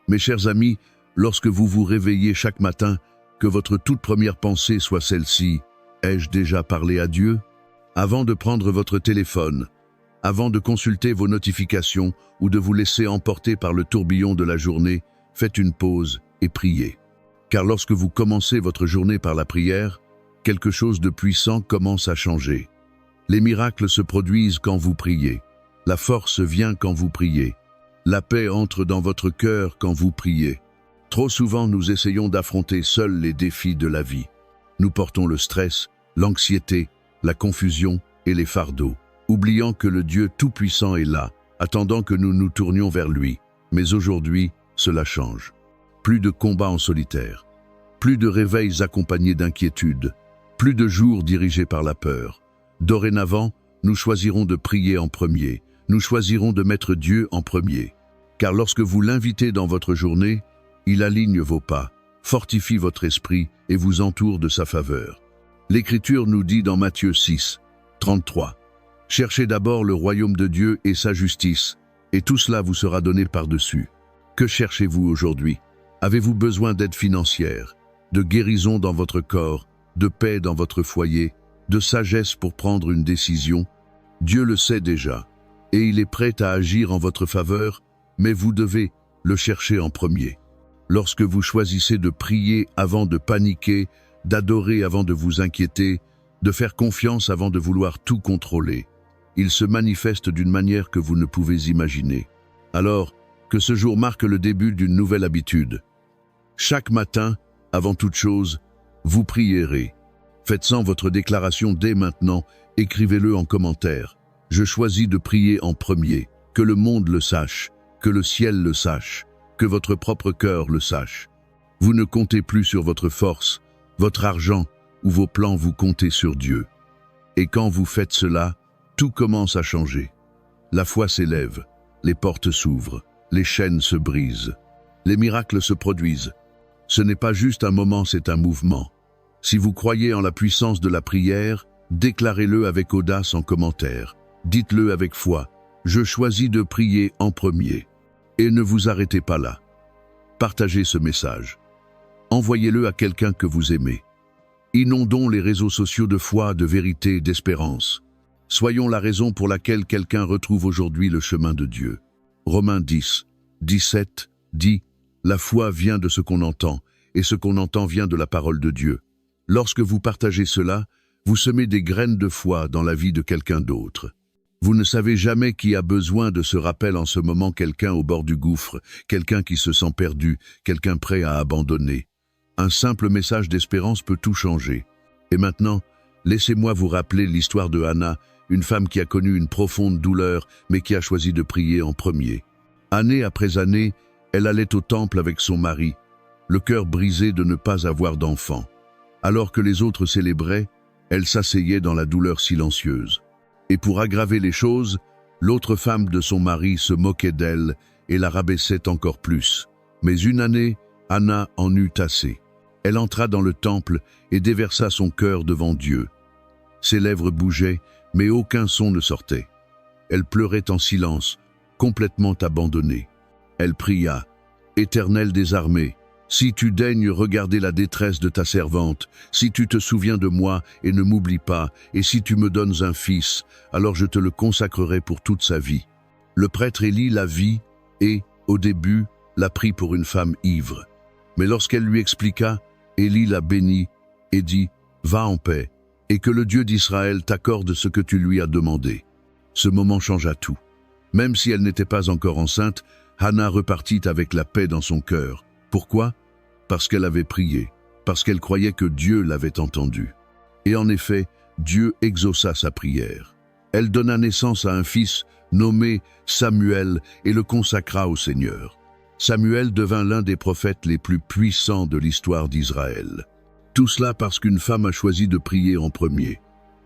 Mes chers amis, lorsque vous vous réveillez chaque matin, que votre toute première pensée soit celle-ci: ai-je déjà parlé à Dieu? Avant de prendre votre téléphone, avant de consulter vos notifications ou de vous laisser emporter par le tourbillon de la journée, faites une pause et priez. Car lorsque vous commencez votre journée par la prière, quelque chose de puissant commence à changer. Les miracles se produisent quand vous priez. La force vient quand vous priez. La paix entre dans votre cœur quand vous priez. Trop souvent, nous essayons d'affronter seuls les défis de la vie. Nous portons le stress, l'anxiété, la confusion et les fardeaux, oubliant que le Dieu Tout-Puissant est là, attendant que nous nous tournions vers lui. Mais aujourd'hui, cela change. Plus de combats en solitaire, plus de réveils accompagnés d'inquiétude, plus de jours dirigés par la peur. Dorénavant, nous choisirons de prier en premier, nous choisirons de mettre Dieu en premier. Car lorsque vous l'invitez dans votre journée, il aligne vos pas, fortifie votre esprit et vous entoure de sa faveur. L'Écriture nous dit dans Matthieu 6, 33, « Cherchez d'abord le royaume de Dieu et sa justice, et tout cela vous sera donné par-dessus. » Que cherchez-vous aujourd'hui? Avez-vous besoin d'aide financière, de guérison dans votre corps, de paix dans votre foyer, de sagesse pour prendre une décision? Dieu le sait déjà, et il est prêt à agir en votre faveur, mais vous devez le chercher en premier. Lorsque vous choisissez de prier avant de paniquer, d'adorer avant de vous inquiéter, de faire confiance avant de vouloir tout contrôler, il se manifeste d'une manière que vous ne pouvez imaginer. Alors, que ce jour marque le début d'une nouvelle habitude. Chaque matin, avant toute chose, vous prierez. Faites-en votre déclaration dès maintenant, écrivez-le en commentaire. Je choisis de prier en premier, que le monde le sache, que le ciel le sache, que votre propre cœur le sache. Vous ne comptez plus sur votre force, votre argent ou vos plans, vous comptez sur Dieu. Et quand vous faites cela, tout commence à changer. La foi s'élève, les portes s'ouvrent, les chaînes se brisent, les miracles se produisent. Ce n'est pas juste un moment, c'est un mouvement. Si vous croyez en la puissance de la prière, déclarez-le avec audace en commentaire. Dites-le avec foi, je choisis de prier en premier. Et ne vous arrêtez pas là. Partagez ce message. Envoyez-le à quelqu'un que vous aimez. Inondons les réseaux sociaux de foi, de vérité, d'espérance. Soyons la raison pour laquelle quelqu'un retrouve aujourd'hui le chemin de Dieu. Romains 10, 17 dit « La foi vient de ce qu'on entend, et ce qu'on entend vient de la parole de Dieu. » Lorsque vous partagez cela, vous semez des graines de foi dans la vie de quelqu'un d'autre. Vous ne savez jamais qui a besoin de ce rappel en ce moment, quelqu'un au bord du gouffre, quelqu'un qui se sent perdu, quelqu'un prêt à abandonner. Un simple message d'espérance peut tout changer. Et maintenant, laissez-moi vous rappeler l'histoire de Anna, une femme qui a connu une profonde douleur, mais qui a choisi de prier en premier. Année après année, elle allait au temple avec son mari, le cœur brisé de ne pas avoir d'enfant. Alors que les autres célébraient, elle s'asseyait dans la douleur silencieuse. Et pour aggraver les choses, l'autre femme de son mari se moquait d'elle et la rabaissait encore plus. Mais une année, Anna en eut assez. Elle entra dans le temple et déversa son cœur devant Dieu. Ses lèvres bougeaient, mais aucun son ne sortait. Elle pleurait en silence, complètement abandonnée. Elle pria, « Éternel des armées, si tu daignes regarder la détresse de ta servante, si tu te souviens de moi et ne m'oublies pas, et si tu me donnes un fils, alors je te le consacrerai pour toute sa vie. » Le prêtre Élie la vit et, au début, la prit pour une femme ivre. Mais lorsqu'elle lui expliqua, Élie la bénit et dit, « Va en paix, et que le Dieu d'Israël t'accorde ce que tu lui as demandé. » Ce moment changea tout. Même si elle n'était pas encore enceinte, Hannah repartit avec la paix dans son cœur. Pourquoi? Parce qu'elle avait prié, parce qu'elle croyait que Dieu l'avait entendue. Et en effet, Dieu exauça sa prière. Elle donna naissance à un fils nommé Samuel et le consacra au Seigneur. Samuel devint l'un des prophètes les plus puissants de l'histoire d'Israël. Tout cela parce qu'une femme a choisi de prier en premier.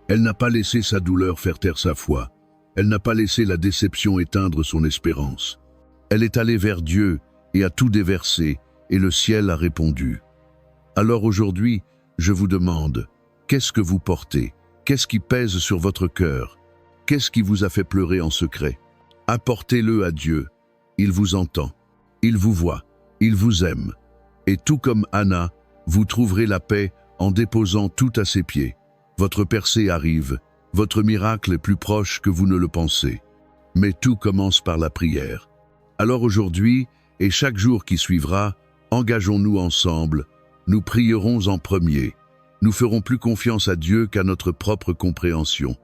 Elle n'a pas laissé sa douleur faire taire sa foi. Elle n'a pas laissé la déception éteindre son espérance. Elle est allée vers Dieu et a tout déversé, et le ciel a répondu. Alors aujourd'hui, je vous demande, qu'est-ce que vous portez? Qu'est-ce qui pèse sur votre cœur? Qu'est-ce qui vous a fait pleurer en secret? Apportez-le à Dieu. Il vous entend. Il vous voit. Il vous aime. Et tout comme Anna, vous trouverez la paix en déposant tout à ses pieds. Votre percée arrive, votre miracle est plus proche que vous ne le pensez. Mais tout commence par la prière. Alors aujourd'hui, et chaque jour qui suivra, engageons-nous ensemble, nous prierons en premier. Nous ferons plus confiance à Dieu qu'à notre propre compréhension.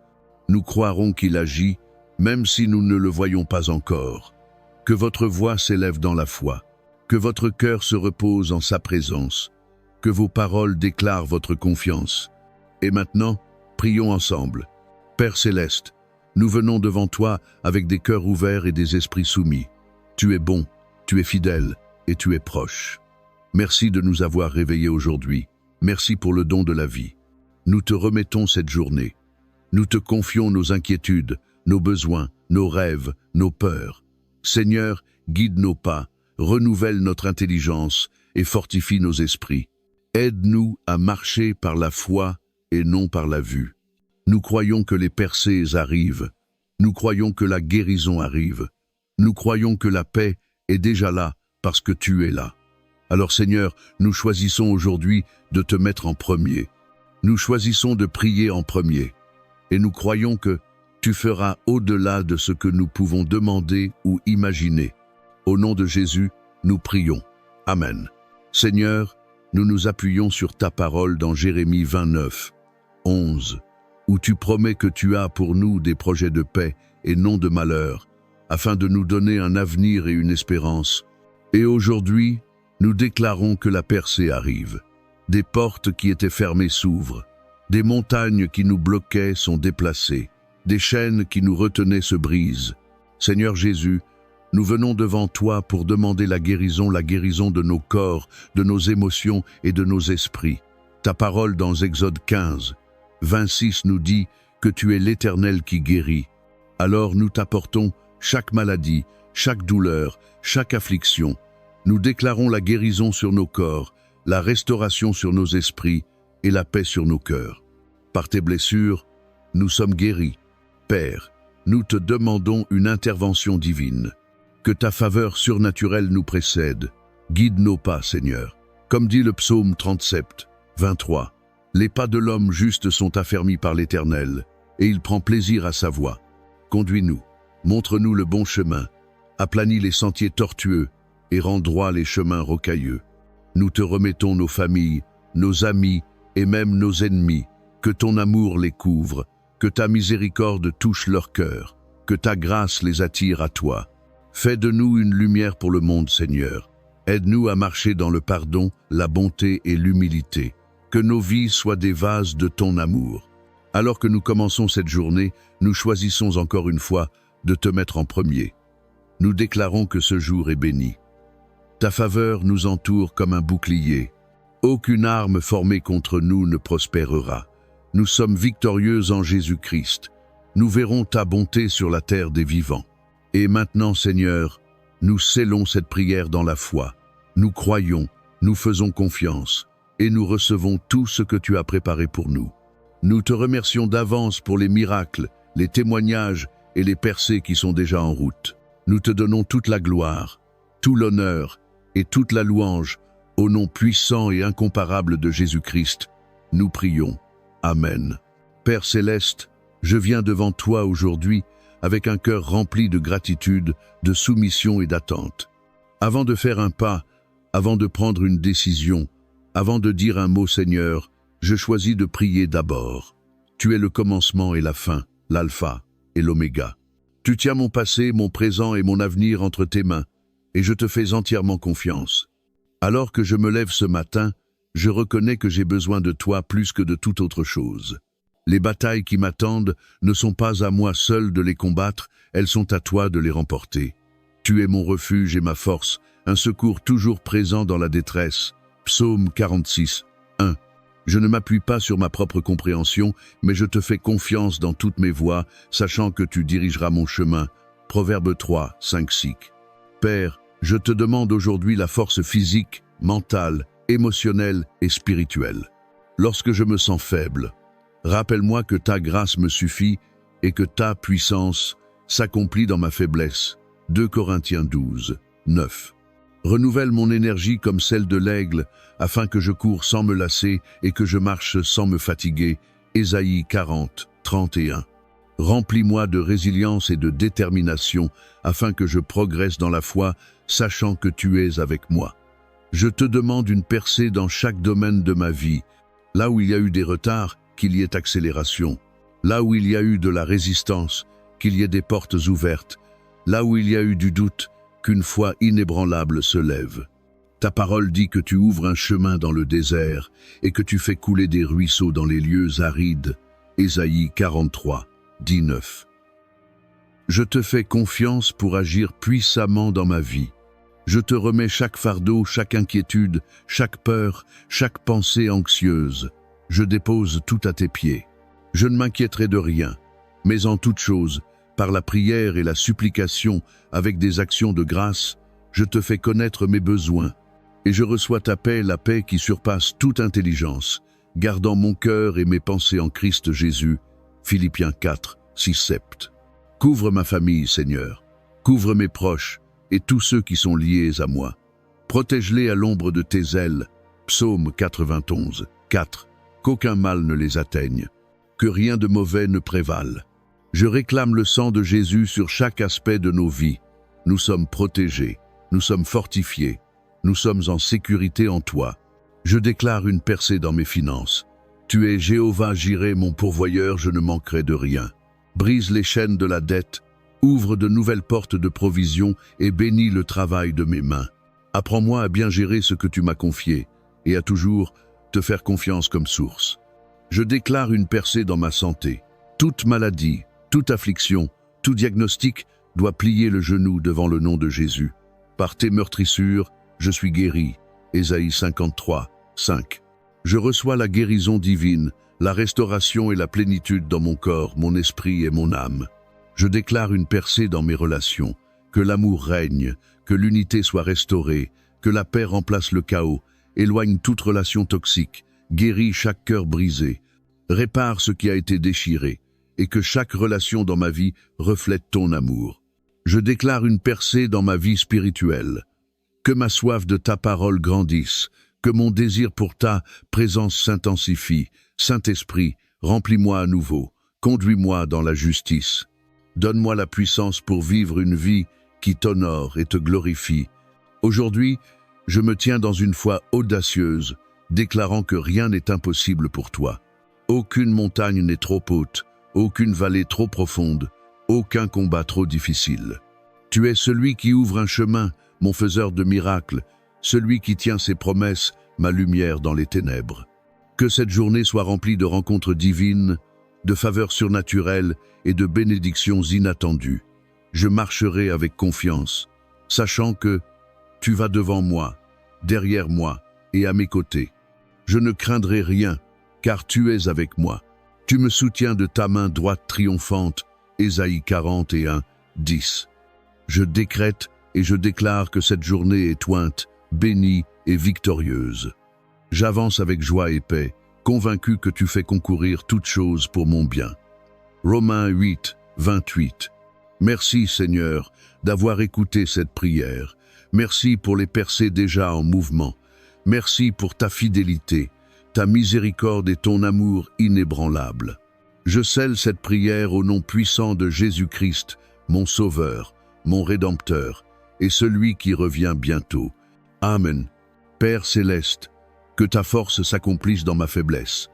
Nous croirons qu'il agit, même si nous ne le voyons pas encore. Que votre voix s'élève dans la foi, que votre cœur se repose en sa présence, que vos paroles déclarent votre confiance. Et maintenant, prions ensemble. Père céleste, nous venons devant toi avec des cœurs ouverts et des esprits soumis. Tu es bon, tu es fidèle et tu es proche. Merci de nous avoir réveillés aujourd'hui. Merci pour le don de la vie. Nous te remettons cette journée. Nous te confions nos inquiétudes, nos besoins, nos rêves, nos peurs. Seigneur, guide nos pas, renouvelle notre intelligence et fortifie nos esprits. Aide-nous à marcher par la foi et non par la vue. Nous croyons que les percées arrivent. Nous croyons que la guérison arrive. Nous croyons que la paix est déjà là parce que tu es là. Alors Seigneur, nous choisissons aujourd'hui de te mettre en premier. Nous choisissons de prier en premier. Et nous croyons que tu feras au-delà de ce que nous pouvons demander ou imaginer. Au nom de Jésus, nous prions. Amen. Seigneur, nous nous appuyons sur ta parole dans Jérémie 29, 11, où tu promets que tu as pour nous des projets de paix et non de malheur, afin de nous donner un avenir et une espérance. Et aujourd'hui, nous déclarons que la percée arrive. Des portes qui étaient fermées s'ouvrent. Des montagnes qui nous bloquaient sont déplacées. Des chaînes qui nous retenaient se brisent. Seigneur Jésus, nous venons devant toi pour demander la guérison de nos corps, de nos émotions et de nos esprits. Ta parole dans Exode 15, 26 nous dit que tu es l'Éternel qui guérit. Alors nous t'apportons chaque maladie, chaque douleur, chaque affliction. Nous déclarons la guérison sur nos corps, la restauration sur nos esprits et la paix sur nos cœurs. Par tes blessures, nous sommes guéris. Père, nous te demandons une intervention divine. Que ta faveur surnaturelle nous précède. Guide nos pas, Seigneur. Comme dit le psaume 37, 23, « Les pas de l'homme juste sont affermis par l'Éternel, et il prend plaisir à sa voie. Conduis-nous, montre-nous le bon chemin, aplanis les sentiers tortueux, et rends droit les chemins rocailleux. Nous te remettons nos familles, nos amis et même nos ennemis. Que ton amour les couvre, que ta miséricorde touche leur cœur, que ta grâce les attire à toi. Fais de nous une lumière pour le monde, Seigneur. Aide-nous à marcher dans le pardon, la bonté et l'humilité. Que nos vies soient des vases de ton amour. Alors que nous commençons cette journée, nous choisissons encore une fois de te mettre en premier. Nous déclarons que ce jour est béni. Ta faveur nous entoure comme un bouclier. Aucune arme formée contre nous ne prospérera. Nous sommes victorieux en Jésus-Christ. Nous verrons ta bonté sur la terre des vivants. Et maintenant, Seigneur, nous scellons cette prière dans la foi. Nous croyons, nous faisons confiance, et nous recevons tout ce que tu as préparé pour nous. Nous te remercions d'avance pour les miracles, les témoignages et les percées qui sont déjà en route. Nous te donnons toute la gloire, tout l'honneur et toute la louange, au nom puissant et incomparable de Jésus-Christ. Nous prions. Amen. Père céleste, je viens devant toi aujourd'hui avec un cœur rempli de gratitude, de soumission et d'attente. Avant de faire un pas, avant de prendre une décision, avant de dire un mot, Seigneur, je choisis de prier d'abord. Tu es le commencement et la fin, l'alpha et l'oméga. Tu tiens mon passé, mon présent et mon avenir entre tes mains, et je te fais entièrement confiance. Alors que je me lève ce matin, je reconnais que j'ai besoin de toi plus que de toute autre chose. Les batailles qui m'attendent ne sont pas à moi seul de les combattre, elles sont à toi de les remporter. Tu es mon refuge et ma force, un secours toujours présent dans la détresse. Psaume 46, 1. Je ne m'appuie pas sur ma propre compréhension, mais je te fais confiance dans toutes mes voies, sachant que tu dirigeras mon chemin. Proverbe 3, 5, 6. Père, je te demande aujourd'hui la force physique, mentale, émotionnelle et spirituelle. Lorsque je me sens faible, rappelle-moi que ta grâce me suffit et que ta puissance s'accomplit dans ma faiblesse. 2 Corinthiens 12, 9. Renouvelle mon énergie comme celle de l'aigle, afin que je cours sans me lasser et que je marche sans me fatiguer. Ésaïe 40, 31. Remplis-moi de résilience et de détermination, afin que je progresse dans la foi, sachant que tu es avec moi. Je te demande une percée dans chaque domaine de ma vie. Là où il y a eu des retards, qu'il y ait accélération. Là où il y a eu de la résistance, qu'il y ait des portes ouvertes. Là où il y a eu du doute, qu'une foi inébranlable se lève. Ta parole dit que tu ouvres un chemin dans le désert et que tu fais couler des ruisseaux dans les lieux arides. Ésaïe 43, 19. Je te fais confiance pour agir puissamment dans ma vie. Je te remets chaque fardeau, chaque inquiétude, chaque peur, chaque pensée anxieuse. Je dépose tout à tes pieds. Je ne m'inquiéterai de rien, mais en toute chose, par la prière et la supplication, avec des actions de grâce, je te fais connaître mes besoins, et je reçois ta paix, la paix qui surpasse toute intelligence, gardant mon cœur et mes pensées en Christ Jésus. Philippiens 4, 6, 7. Couvre ma famille, Seigneur. Couvre mes proches et tous ceux qui sont liés à moi. Protège-les à l'ombre de tes ailes. Psaume 91, 4. Qu'aucun mal ne les atteigne. Que rien de mauvais ne prévale. Je réclame le sang de Jésus sur chaque aspect de nos vies. Nous sommes protégés, nous sommes fortifiés, nous sommes en sécurité en toi. Je déclare une percée dans mes finances. Tu es Jéhovah Jireh, mon pourvoyeur, je ne manquerai de rien. Brise les chaînes de la dette, ouvre de nouvelles portes de provision et bénis le travail de mes mains. Apprends-moi à bien gérer ce que tu m'as confié et à toujours te faire confiance comme source. Je déclare une percée dans ma santé. Toute maladie, toute affliction, tout diagnostic doit plier le genou devant le nom de Jésus. Par tes meurtrissures, je suis guéri. Ésaïe 53, 5. Je reçois la guérison divine, la restauration et la plénitude dans mon corps, mon esprit et mon âme. Je déclare une percée dans mes relations, que l'amour règne, que l'unité soit restaurée, que la paix remplace le chaos, éloigne toute relation toxique, guérit chaque cœur brisé, répare ce qui a été déchiré, et que chaque relation dans ma vie reflète ton amour. Je déclare une percée dans ma vie spirituelle. Que ma soif de ta parole grandisse, que mon désir pour ta présence s'intensifie. Saint-Esprit, remplis-moi à nouveau, conduis-moi dans la justice. Donne-moi la puissance pour vivre une vie qui t'honore et te glorifie. Aujourd'hui, je me tiens dans une foi audacieuse, déclarant que rien n'est impossible pour toi. Aucune montagne n'est trop haute, aucune vallée trop profonde, aucun combat trop difficile. Tu es celui qui ouvre un chemin, mon faiseur de miracles, celui qui tient ses promesses, ma lumière dans les ténèbres. Que cette journée soit remplie de rencontres divines, de faveurs surnaturelles et de bénédictions inattendues. Je marcherai avec confiance, sachant que tu vas devant moi, derrière moi et à mes côtés. Je ne craindrai rien, car tu es avec moi. Tu me soutiens de ta main droite triomphante. Ésaïe 41, 10. Je décrète et je déclare que cette journée est ointe, bénie et victorieuse. J'avance avec joie et paix, convaincu que tu fais concourir toutes choses pour mon bien. Romains 8, 28. Merci Seigneur d'avoir écouté cette prière. Merci pour les percées déjà en mouvement. Merci pour ta fidélité, ta miséricorde et ton amour inébranlable. Je scelle cette prière au nom puissant de Jésus-Christ, mon Sauveur, mon Rédempteur, et celui qui revient bientôt. Amen. Père céleste, que ta force s'accomplisse dans ma faiblesse.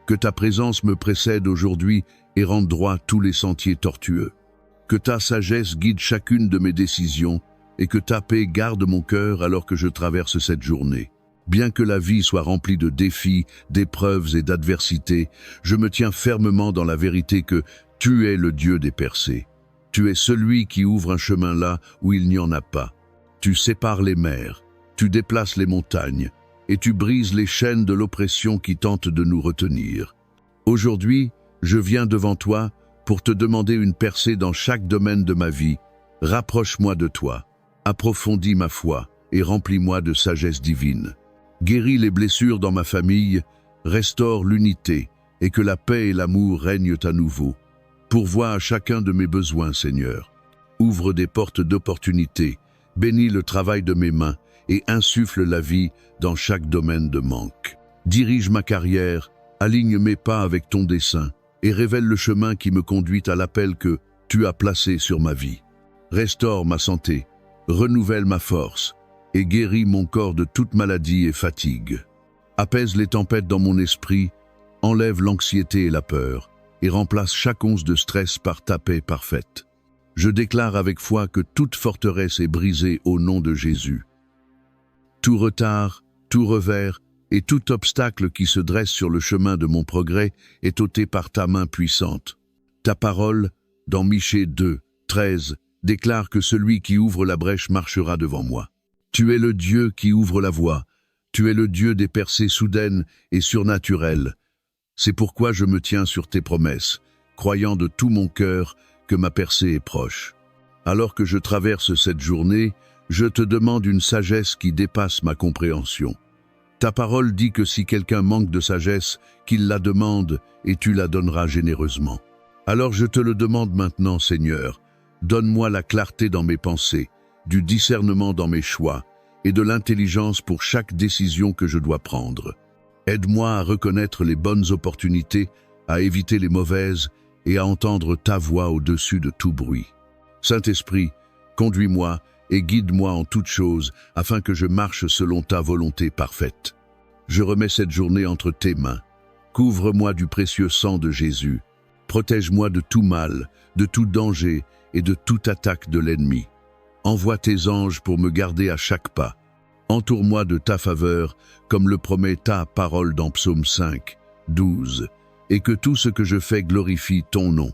Que ta présence me précède aujourd'hui et rende droit tous les sentiers tortueux. Que ta sagesse guide chacune de mes décisions et que ta paix garde mon cœur alors que je traverse cette journée. Bien que la vie soit remplie de défis, d'épreuves et d'adversités, je me tiens fermement dans la vérité que tu es le Dieu des percées. Tu es celui qui ouvre un chemin là où il n'y en a pas. Tu sépares les mers, tu déplaces les montagnes, et tu brises les chaînes de l'oppression qui tente de nous retenir. Aujourd'hui, je viens devant toi pour te demander une percée dans chaque domaine de ma vie. Rapproche-moi de toi, approfondis ma foi et remplis-moi de sagesse divine. Guéris les blessures dans ma famille, restaure l'unité et que la paix et l'amour règnent à nouveau. Pourvois à chacun de mes besoins, Seigneur. Ouvre des portes d'opportunité, bénis le travail de mes mains et insuffle la vie dans chaque domaine de manque. Dirige ma carrière, aligne mes pas avec ton dessein et révèle le chemin qui me conduit à l'appel que tu as placé sur ma vie. Restaure ma santé, renouvelle ma force et guéris mon corps de toute maladie et fatigue. Apaise les tempêtes dans mon esprit, enlève l'anxiété et la peur et remplace chaque once de stress par ta paix parfaite. Je déclare avec foi que toute forteresse est brisée au nom de Jésus. Tout retard, tout revers et tout obstacle qui se dresse sur le chemin de mon progrès est ôté par ta main puissante. Ta parole, dans Michée 2, 13, déclare que celui qui ouvre la brèche marchera devant moi. Tu es le Dieu qui ouvre la voie. Tu es le Dieu des percées soudaines et surnaturelles. C'est pourquoi je me tiens sur tes promesses, croyant de tout mon cœur que ma percée est proche. Alors que je traverse cette journée, je te demande une sagesse qui dépasse ma compréhension. Ta parole dit que si quelqu'un manque de sagesse, qu'il la demande et tu la donneras généreusement. Alors je te le demande maintenant, Seigneur, donne-moi la clarté dans mes pensées, du discernement dans mes choix et de l'intelligence pour chaque décision que je dois prendre. Aide-moi à reconnaître les bonnes opportunités, à éviter les mauvaises et à entendre ta voix au-dessus de tout bruit. Saint-Esprit, conduis-moi et guide-moi en toutes choses afin que je marche selon ta volonté parfaite. Je remets cette journée entre tes mains. Couvre-moi du précieux sang de Jésus. Protège-moi de tout mal, de tout danger et de toute attaque de l'ennemi. Envoie tes anges pour me garder à chaque pas. Entoure-moi de ta faveur, comme le promet ta parole dans Psaume 5, 12, et que tout ce que je fais glorifie ton nom.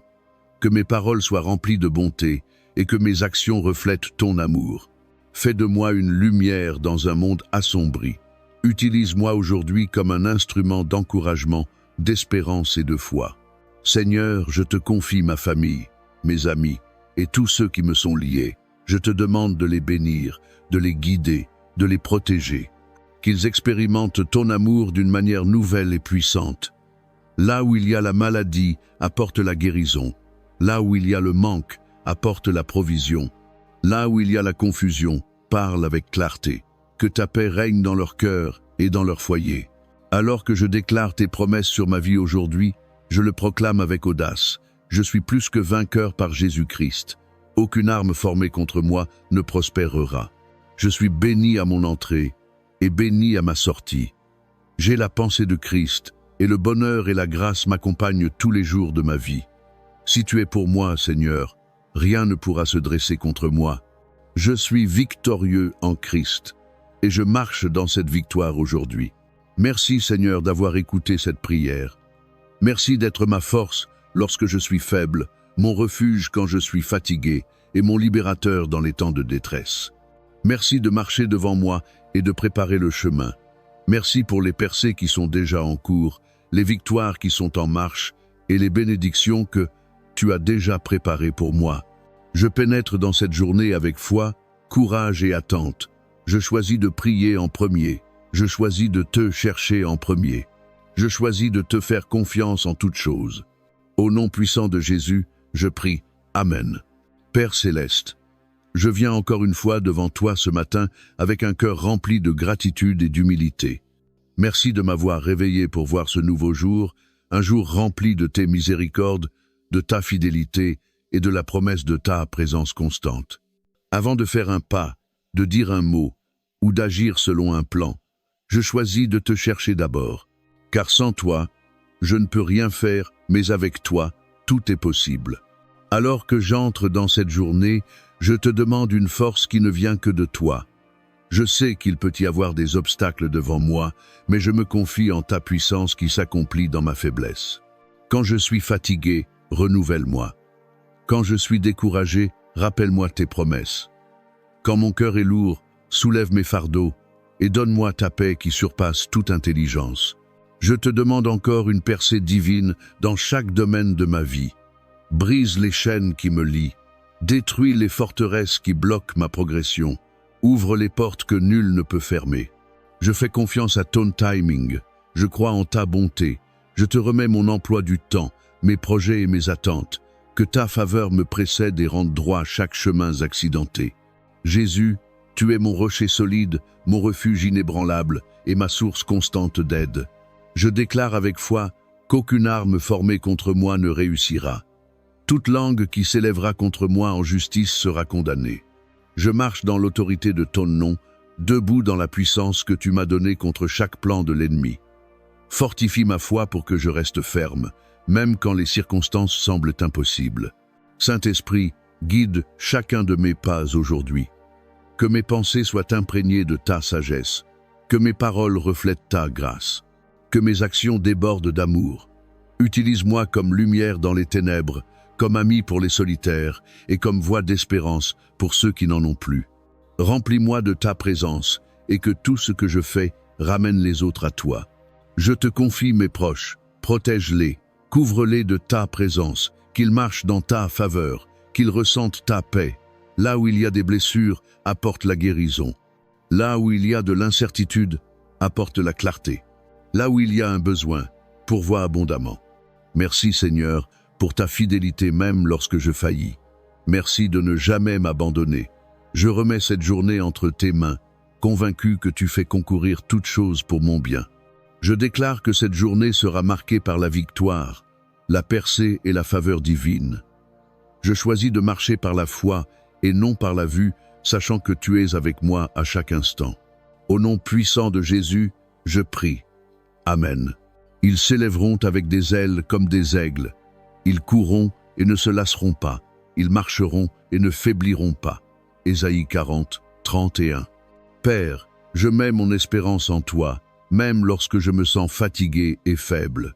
Que mes paroles soient remplies de bonté et que mes actions reflètent ton amour. Fais de moi une lumière dans un monde assombri. Utilise-moi aujourd'hui comme un instrument d'encouragement, d'espérance et de foi. Seigneur, je te confie ma famille, mes amis et tous ceux qui me sont liés. Je te demande de les bénir, de les guider, de les protéger. Qu'ils expérimentent ton amour d'une manière nouvelle et puissante. Là où il y a la maladie, apporte la guérison. Là où il y a le manque, apporte la provision. Là où il y a la confusion, parle avec clarté. Que ta paix règne dans leur cœur et dans leur foyer. Alors que je déclare tes promesses sur ma vie aujourd'hui, je le proclame avec audace. Je suis plus que vainqueur par Jésus-Christ. Aucune arme formée contre moi ne prospérera. Je suis béni à mon entrée et béni à ma sortie. J'ai la pensée de Christ et le bonheur et la grâce m'accompagnent tous les jours de ma vie. Si tu es pour moi, Seigneur, rien ne pourra se dresser contre moi. Je suis victorieux en Christ et je marche dans cette victoire aujourd'hui. Merci, Seigneur, d'avoir écouté cette prière. Merci d'être ma force lorsque je suis faible, mon refuge quand je suis fatigué et mon libérateur dans les temps de détresse. Merci de marcher devant moi et de préparer le chemin. Merci pour les percées qui sont déjà en cours, les victoires qui sont en marche et les bénédictions que tu as déjà préparées pour moi. Je pénètre dans cette journée avec foi, courage et attente. Je choisis de prier en premier. Je choisis de te chercher en premier. Je choisis de te faire confiance en toutes choses. Au nom puissant de Jésus, je prie. Amen. Père céleste, je viens encore une fois devant toi ce matin avec un cœur rempli de gratitude et d'humilité. Merci de m'avoir réveillé pour voir ce nouveau jour, un jour rempli de tes miséricordes, de ta fidélité et de la promesse de ta présence constante. Avant de faire un pas, de dire un mot ou d'agir selon un plan, je choisis de te chercher d'abord. Car sans toi, je ne peux rien faire, mais avec toi, tout est possible. Alors que j'entre dans cette journée, je te demande une force qui ne vient que de toi. Je sais qu'il peut y avoir des obstacles devant moi, mais je me confie en ta puissance qui s'accomplit dans ma faiblesse. Quand je suis fatigué, renouvelle-moi. Quand je suis découragé, rappelle-moi tes promesses. Quand mon cœur est lourd, soulève mes fardeaux et donne-moi ta paix qui surpasse toute intelligence. Je te demande encore une percée divine dans chaque domaine de ma vie. Brise les chaînes qui me lient. Détruis les forteresses qui bloquent ma progression. Ouvre les portes que nul ne peut fermer. Je fais confiance à ton timing. Je crois en ta bonté. Je te remets mon emploi du temps, mes projets et mes attentes. Que ta faveur me précède et rende droit chaque chemin accidenté. Jésus, Tu es mon rocher solide, mon refuge inébranlable et ma source constante d'aide. Je déclare avec foi qu'aucune arme formée contre moi ne réussira. Toute langue qui s'élèvera contre moi en justice sera condamnée. Je marche dans l'autorité de ton nom, debout dans la puissance que tu m'as donnée contre chaque plan de l'ennemi. Fortifie ma foi pour que je reste ferme, même quand les circonstances semblent impossibles. Saint-Esprit, guide chacun de mes pas aujourd'hui. Que mes pensées soient imprégnées de ta sagesse, que mes paroles reflètent ta grâce, que mes actions débordent d'amour. Utilise-moi comme lumière dans les ténèbres, comme ami pour les solitaires et comme voix d'espérance pour ceux qui n'en ont plus. Remplis-moi de ta présence et que tout ce que je fais ramène les autres à toi. Je te confie mes proches, protège-les, couvre-les de ta présence, qu'ils marchent dans ta faveur, qu'ils ressentent ta paix. Là où il y a des blessures, apporte la guérison. Là où il y a de l'incertitude, apporte la clarté. Là où il y a un besoin, pourvois abondamment. Merci Seigneur, pour ta fidélité même lorsque je faillis. Merci de ne jamais m'abandonner. Je remets cette journée entre tes mains, convaincu que tu fais concourir toutes choses pour mon bien. Je déclare que cette journée sera marquée par la victoire, la percée et la faveur divine. Je choisis de marcher par la foi et non par la vue, sachant que tu es avec moi à chaque instant. Au nom puissant de Jésus, je prie. Amen. Ils s'élèveront avec des ailes comme des aigles. Ils courront et ne se lasseront pas. Ils marcheront et ne faibliront pas. Ésaïe 40, 31. Père, je mets mon espérance en toi, même lorsque je me sens fatigué et faible.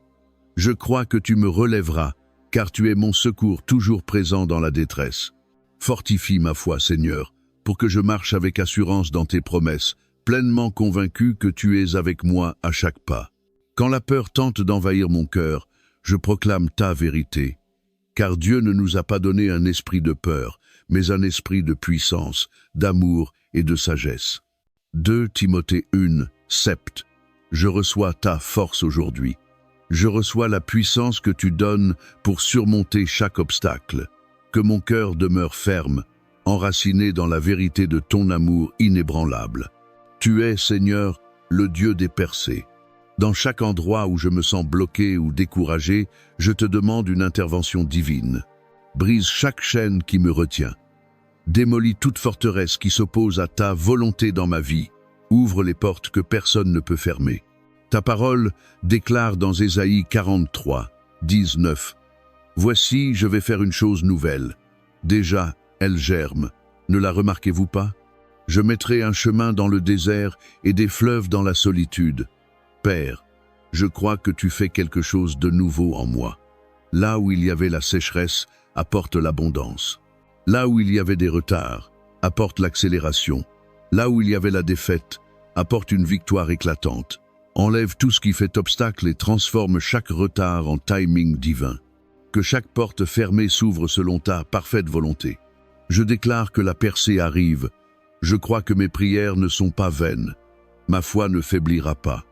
Je crois que tu me relèveras, car tu es mon secours toujours présent dans la détresse. Fortifie ma foi, Seigneur, pour que je marche avec assurance dans tes promesses, pleinement convaincu que tu es avec moi à chaque pas. Quand la peur tente d'envahir mon cœur, je proclame ta vérité. Car Dieu ne nous a pas donné un esprit de peur, mais un esprit de puissance, d'amour et de sagesse. 2 Timothée 1, 7. Je reçois ta force aujourd'hui. Je reçois la puissance que tu donnes pour surmonter chaque obstacle. Que mon cœur demeure ferme, enraciné dans la vérité de ton amour inébranlable. Tu es, Seigneur, le Dieu des percées. Dans chaque endroit où je me sens bloqué ou découragé, je te demande une intervention divine. Brise chaque chaîne qui me retient. Démolis toute forteresse qui s'oppose à ta volonté dans ma vie. Ouvre les portes que personne ne peut fermer. Ta parole déclare dans Ésaïe 43, 19. Voici, je vais faire une chose nouvelle. Déjà, elle germe. Ne la remarquez-vous pas? Je mettrai un chemin dans le désert et des fleuves dans la solitude. Père, je crois que tu fais quelque chose de nouveau en moi. Là où il y avait la sécheresse, apporte l'abondance. Là où il y avait des retards, apporte l'accélération. Là où il y avait la défaite, apporte une victoire éclatante. Enlève tout ce qui fait obstacle et transforme chaque retard en timing divin. Que chaque porte fermée s'ouvre selon ta parfaite volonté. Je déclare que la percée arrive. Je crois que mes prières ne sont pas vaines. Ma foi ne faiblira pas.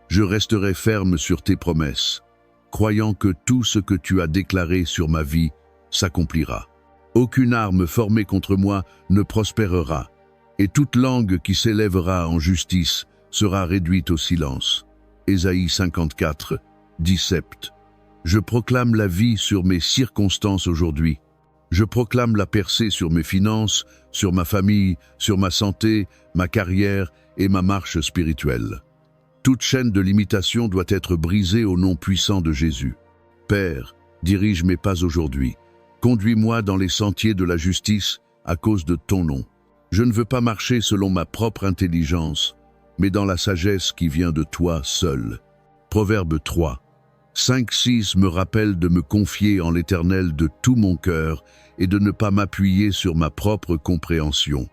Je resterai ferme sur tes promesses, croyant que tout ce que tu as déclaré sur ma vie s'accomplira. Aucune arme formée contre moi ne prospérera, et toute langue qui s'élèvera en justice sera réduite au silence. Ésaïe 54, 17. Je proclame la vie sur mes circonstances aujourd'hui. Je proclame la percée sur mes finances, sur ma famille, sur ma santé, ma carrière et ma marche spirituelle. Toute chaîne de limitation doit être brisée au nom puissant de Jésus. Père, dirige mes pas aujourd'hui. Conduis-moi dans les sentiers de la justice à cause de ton nom. Je ne veux pas marcher selon ma propre intelligence, mais dans la sagesse qui vient de toi seul. Proverbe 3. 5-6 me rappelle de me confier en l'Éternel de tout mon cœur et de ne pas m'appuyer sur ma propre compréhension.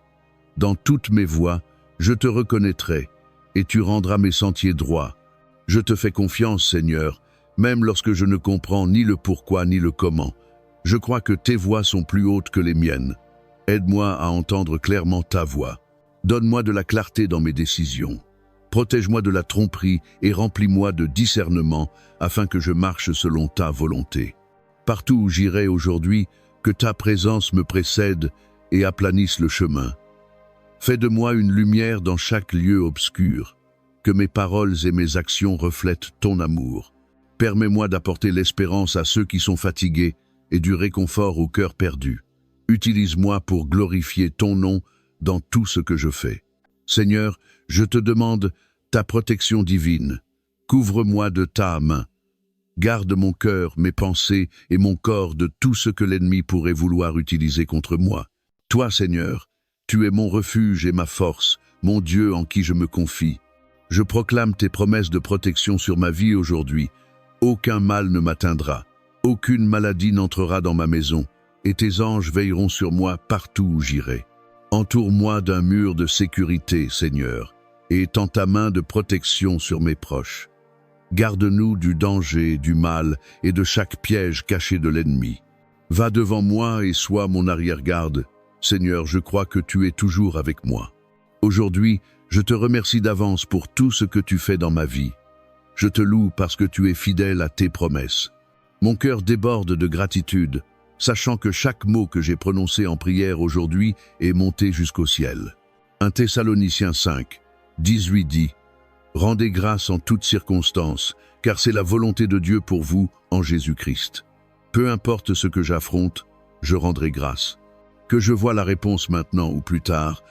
Dans toutes mes voies, je te reconnaîtrai, et tu rendras mes sentiers droits. Je te fais confiance, Seigneur, même lorsque je ne comprends ni le pourquoi ni le comment. Je crois que tes voies sont plus hautes que les miennes. Aide-moi à entendre clairement ta voix. Donne-moi de la clarté dans mes décisions. Protège-moi de la tromperie et remplis-moi de discernement afin que je marche selon ta volonté. Partout où j'irai aujourd'hui, que ta présence me précède et aplanisse le chemin. Fais de moi une lumière dans chaque lieu obscur. Que mes paroles et mes actions reflètent ton amour. Permets-moi d'apporter l'espérance à ceux qui sont fatigués et du réconfort aux cœurs perdus. Utilise-moi pour glorifier ton nom dans tout ce que je fais. Seigneur, je te demande ta protection divine. Couvre-moi de ta main. Garde mon cœur, mes pensées et mon corps de tout ce que l'ennemi pourrait vouloir utiliser contre moi. Toi, Seigneur, tu es mon refuge et ma force, mon Dieu en qui je me confie. Je proclame tes promesses de protection sur ma vie aujourd'hui. Aucun mal ne m'atteindra, aucune maladie n'entrera dans ma maison, et tes anges veilleront sur moi partout où j'irai. Entoure-moi d'un mur de sécurité, Seigneur, et étends ta main de protection sur mes proches. Garde-nous du danger, du mal et de chaque piège caché de l'ennemi. Va devant moi et sois mon arrière-garde. Seigneur, je crois que tu es toujours avec moi. Aujourd'hui, je te remercie d'avance pour tout ce que tu fais dans ma vie. Je te loue parce que tu es fidèle à tes promesses. Mon cœur déborde de gratitude, sachant que chaque mot que j'ai prononcé en prière aujourd'hui est monté jusqu'au ciel. 1 Thessaloniciens 5, 18 dit « Rendez grâce en toutes circonstances, car c'est la volonté de Dieu pour vous en Jésus-Christ. Peu importe ce que j'affronte, je rendrai grâce. Que je vois la réponse maintenant ou plus tard,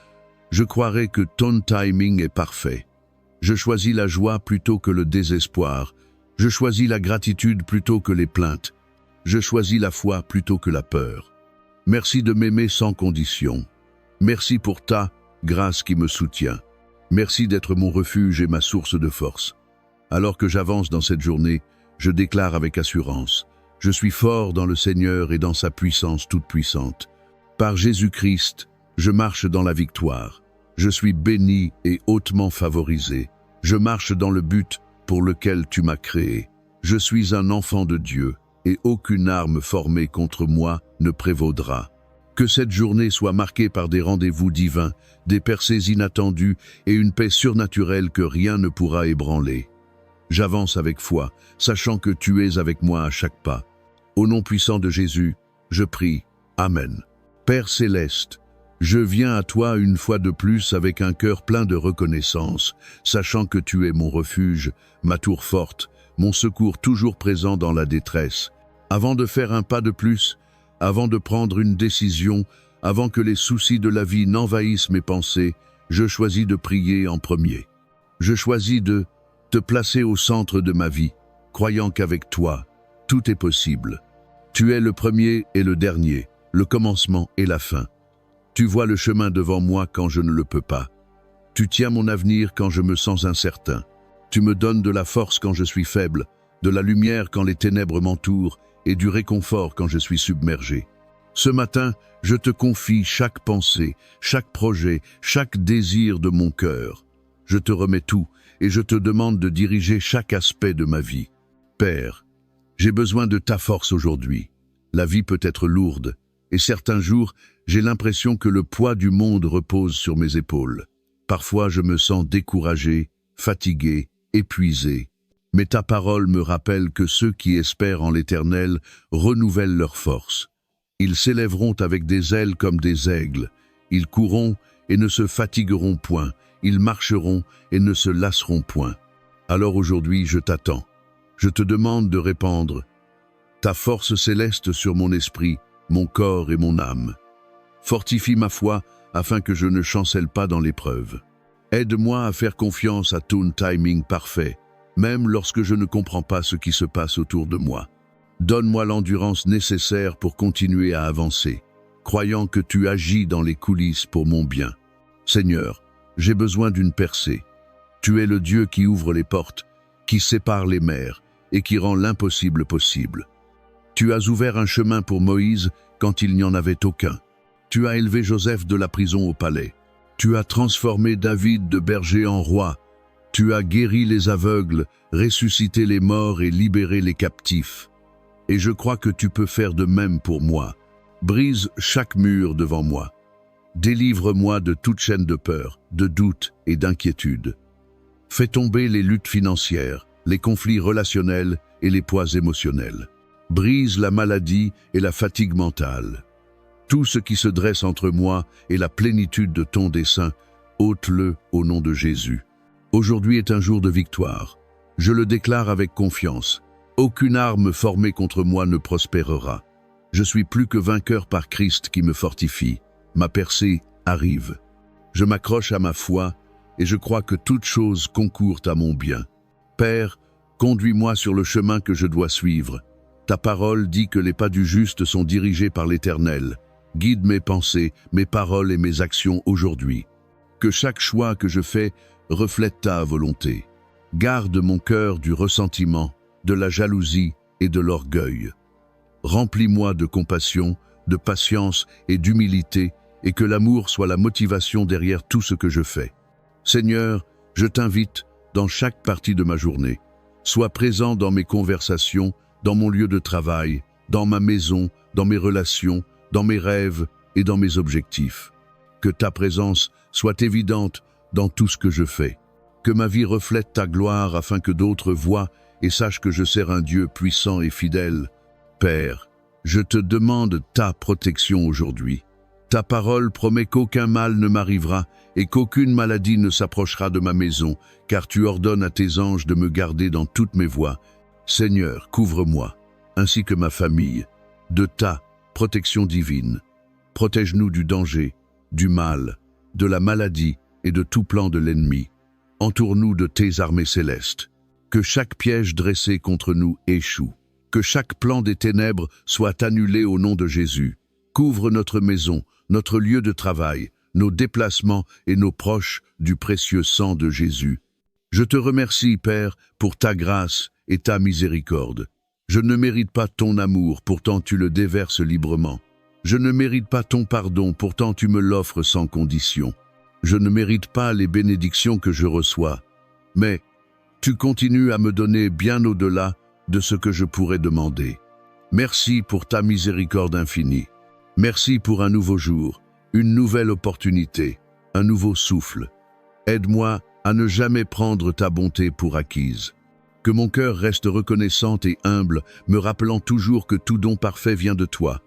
je croirai que ton timing est parfait. Je choisis la joie plutôt que le désespoir. Je choisis la gratitude plutôt que les plaintes. Je choisis la foi plutôt que la peur. Merci de m'aimer sans condition. Merci pour ta grâce qui me soutient. Merci d'être mon refuge et ma source de force. Alors que j'avance dans cette journée, je déclare avec assurance, je suis fort dans le Seigneur et dans sa puissance toute puissante. Par Jésus-Christ, je marche dans la victoire. Je suis béni et hautement favorisé. Je marche dans le but pour lequel tu m'as créé. Je suis un enfant de Dieu et aucune arme formée contre moi ne prévaudra. Que cette journée soit marquée par des rendez-vous divins, des percées inattendues et une paix surnaturelle que rien ne pourra ébranler. J'avance avec foi, sachant que tu es avec moi à chaque pas. Au nom puissant de Jésus, je prie. Amen. Père céleste, je viens à toi une fois de plus avec un cœur plein de reconnaissance, sachant que tu es mon refuge, ma tour forte, mon secours toujours présent dans la détresse. Avant de faire un pas de plus, avant de prendre une décision, avant que les soucis de la vie n'envahissent mes pensées, je choisis de prier en premier. Je choisis de te placer au centre de ma vie, croyant qu'avec toi, tout est possible. Tu es le premier et le dernier, le commencement et la fin. Tu vois le chemin devant moi quand je ne le peux pas. Tu tiens mon avenir quand je me sens incertain. Tu me donnes de la force quand je suis faible, de la lumière quand les ténèbres m'entourent et du réconfort quand je suis submergé. Ce matin, je te confie chaque pensée, chaque projet, chaque désir de mon cœur. Je te remets tout et je te demande de diriger chaque aspect de ma vie. Père, j'ai besoin de ta force aujourd'hui. La vie peut être lourde et certains jours, j'ai l'impression que le poids du monde repose sur mes épaules. Parfois, je me sens découragé, fatigué, épuisé. Mais ta parole me rappelle que ceux qui espèrent en l'Éternel renouvellent leur force. Ils s'élèveront avec des ailes comme des aigles. Ils courront et ne se fatigueront point. Ils marcheront et ne se lasseront point. Alors aujourd'hui, je t'attends. Je te demande de répandre ta force céleste sur mon esprit, mon corps et mon âme. Fortifie ma foi afin que je ne chancelle pas dans l'épreuve. Aide-moi à faire confiance à ton timing parfait, même lorsque je ne comprends pas ce qui se passe autour de moi. Donne-moi l'endurance nécessaire pour continuer à avancer, croyant que tu agis dans les coulisses pour mon bien. Seigneur, j'ai besoin d'une percée. Tu es le Dieu qui ouvre les portes, qui sépare les mers et qui rend l'impossible possible. Tu as ouvert un chemin pour Moïse quand il n'y en avait aucun. Tu as élevé Joseph de la prison au palais. Tu as transformé David de berger en roi. Tu as guéri les aveugles, ressuscité les morts et libéré les captifs. Et je crois que tu peux faire de même pour moi. Brise chaque mur devant moi. Délivre-moi de toute chaîne de peur, de doute et d'inquiétude. Fais tomber les luttes financières, les conflits relationnels et les poids émotionnels. Brise la maladie et la fatigue mentale. Tout ce qui se dresse entre moi et la plénitude de ton dessein, ôte-le au nom de Jésus. Aujourd'hui est un jour de victoire. Je le déclare avec confiance. Aucune arme formée contre moi ne prospérera. Je suis plus que vainqueur par Christ qui me fortifie. Ma percée arrive. Je m'accroche à ma foi et je crois que toutes choses concourent à mon bien. Père, conduis-moi sur le chemin que je dois suivre. Ta parole dit que les pas du juste sont dirigés par l'Éternel. Guide mes pensées, mes paroles et mes actions aujourd'hui. Que chaque choix que je fais reflète ta volonté. Garde mon cœur du ressentiment, de la jalousie et de l'orgueil. Remplis-moi de compassion, de patience et d'humilité, et que l'amour soit la motivation derrière tout ce que je fais. Seigneur, je t'invite dans chaque partie de ma journée. Sois présent dans mes conversations, dans mon lieu de travail, dans ma maison, dans mes relations, dans mes rêves et dans mes objectifs. Que ta présence soit évidente dans tout ce que je fais. Que ma vie reflète ta gloire afin que d'autres voient et sachent que je sers un Dieu puissant et fidèle. Père, je te demande ta protection aujourd'hui. Ta parole promet qu'aucun mal ne m'arrivera et qu'aucune maladie ne s'approchera de ma maison, car tu ordonnes à tes anges de me garder dans toutes mes voies. Seigneur, couvre-moi, ainsi que ma famille, de ta protection divine. Protège-nous du danger, du mal, de la maladie et de tout plan de l'ennemi. Entoure-nous de tes armées célestes. Que chaque piège dressé contre nous échoue. Que chaque plan des ténèbres soit annulé au nom de Jésus. Couvre notre maison, notre lieu de travail, nos déplacements et nos proches du précieux sang de Jésus. Je te remercie, Père, pour ta grâce et ta miséricorde. Je ne mérite pas ton amour, pourtant tu le déverses librement. Je ne mérite pas ton pardon, pourtant tu me l'offres sans condition. Je ne mérite pas les bénédictions que je reçois, mais tu continues à me donner bien au-delà de ce que je pourrais demander. Merci pour ta miséricorde infinie. Merci pour un nouveau jour, une nouvelle opportunité, un nouveau souffle. Aide-moi à ne jamais prendre ta bonté pour acquise. Que mon cœur reste reconnaissant et humble, me rappelant toujours que tout don parfait vient de toi.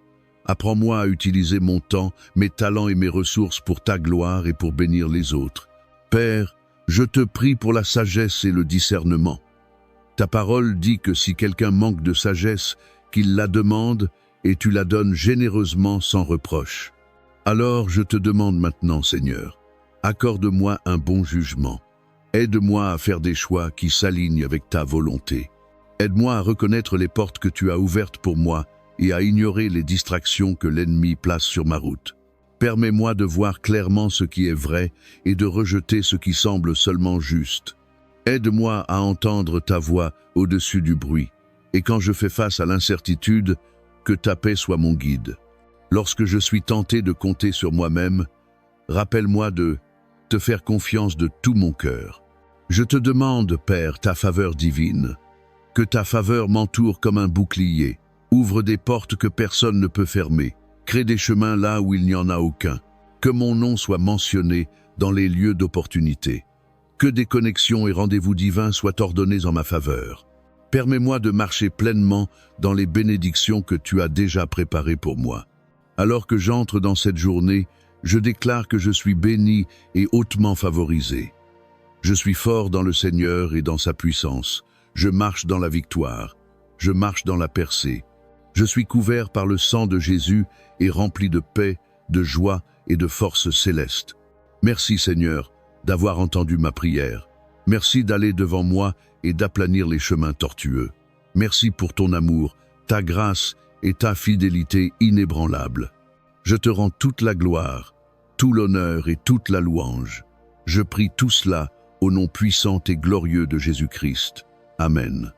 Apprends-moi à utiliser mon temps, mes talents et mes ressources pour ta gloire et pour bénir les autres. Père, je te prie pour la sagesse et le discernement. Ta parole dit que si quelqu'un manque de sagesse, qu'il la demande et tu la donnes généreusement sans reproche. Alors je te demande maintenant, Seigneur, accorde-moi un bon jugement. Aide-moi à faire des choix qui s'alignent avec ta volonté. Aide-moi à reconnaître les portes que tu as ouvertes pour moi et à ignorer les distractions que l'ennemi place sur ma route. Permets-moi de voir clairement ce qui est vrai et de rejeter ce qui semble seulement juste. Aide-moi à entendre ta voix au-dessus du bruit, et quand je fais face à l'incertitude, que ta paix soit mon guide. Lorsque je suis tenté de compter sur moi-même, rappelle-moi de te faire confiance de tout mon cœur. Je te demande, Père, ta faveur divine. Que ta faveur m'entoure comme un bouclier. Ouvre des portes que personne ne peut fermer. Crée des chemins là où il n'y en a aucun. Que mon nom soit mentionné dans les lieux d'opportunité. Que des connexions et rendez-vous divins soient ordonnés en ma faveur. Permets-moi de marcher pleinement dans les bénédictions que tu as déjà préparées pour moi. Alors que j'entre dans cette journée, je déclare que je suis béni et hautement favorisé. Je suis fort dans le Seigneur et dans sa puissance. Je marche dans la victoire. Je marche dans la percée. Je suis couvert par le sang de Jésus et rempli de paix, de joie et de force céleste. Merci Seigneur d'avoir entendu ma prière. Merci d'aller devant moi et d'aplanir les chemins tortueux. Merci pour ton amour, ta grâce et ta fidélité inébranlable. Je te rends toute la gloire, tout l'honneur et toute la louange. Je prie tout cela au nom puissant et glorieux de Jésus-Christ. Amen.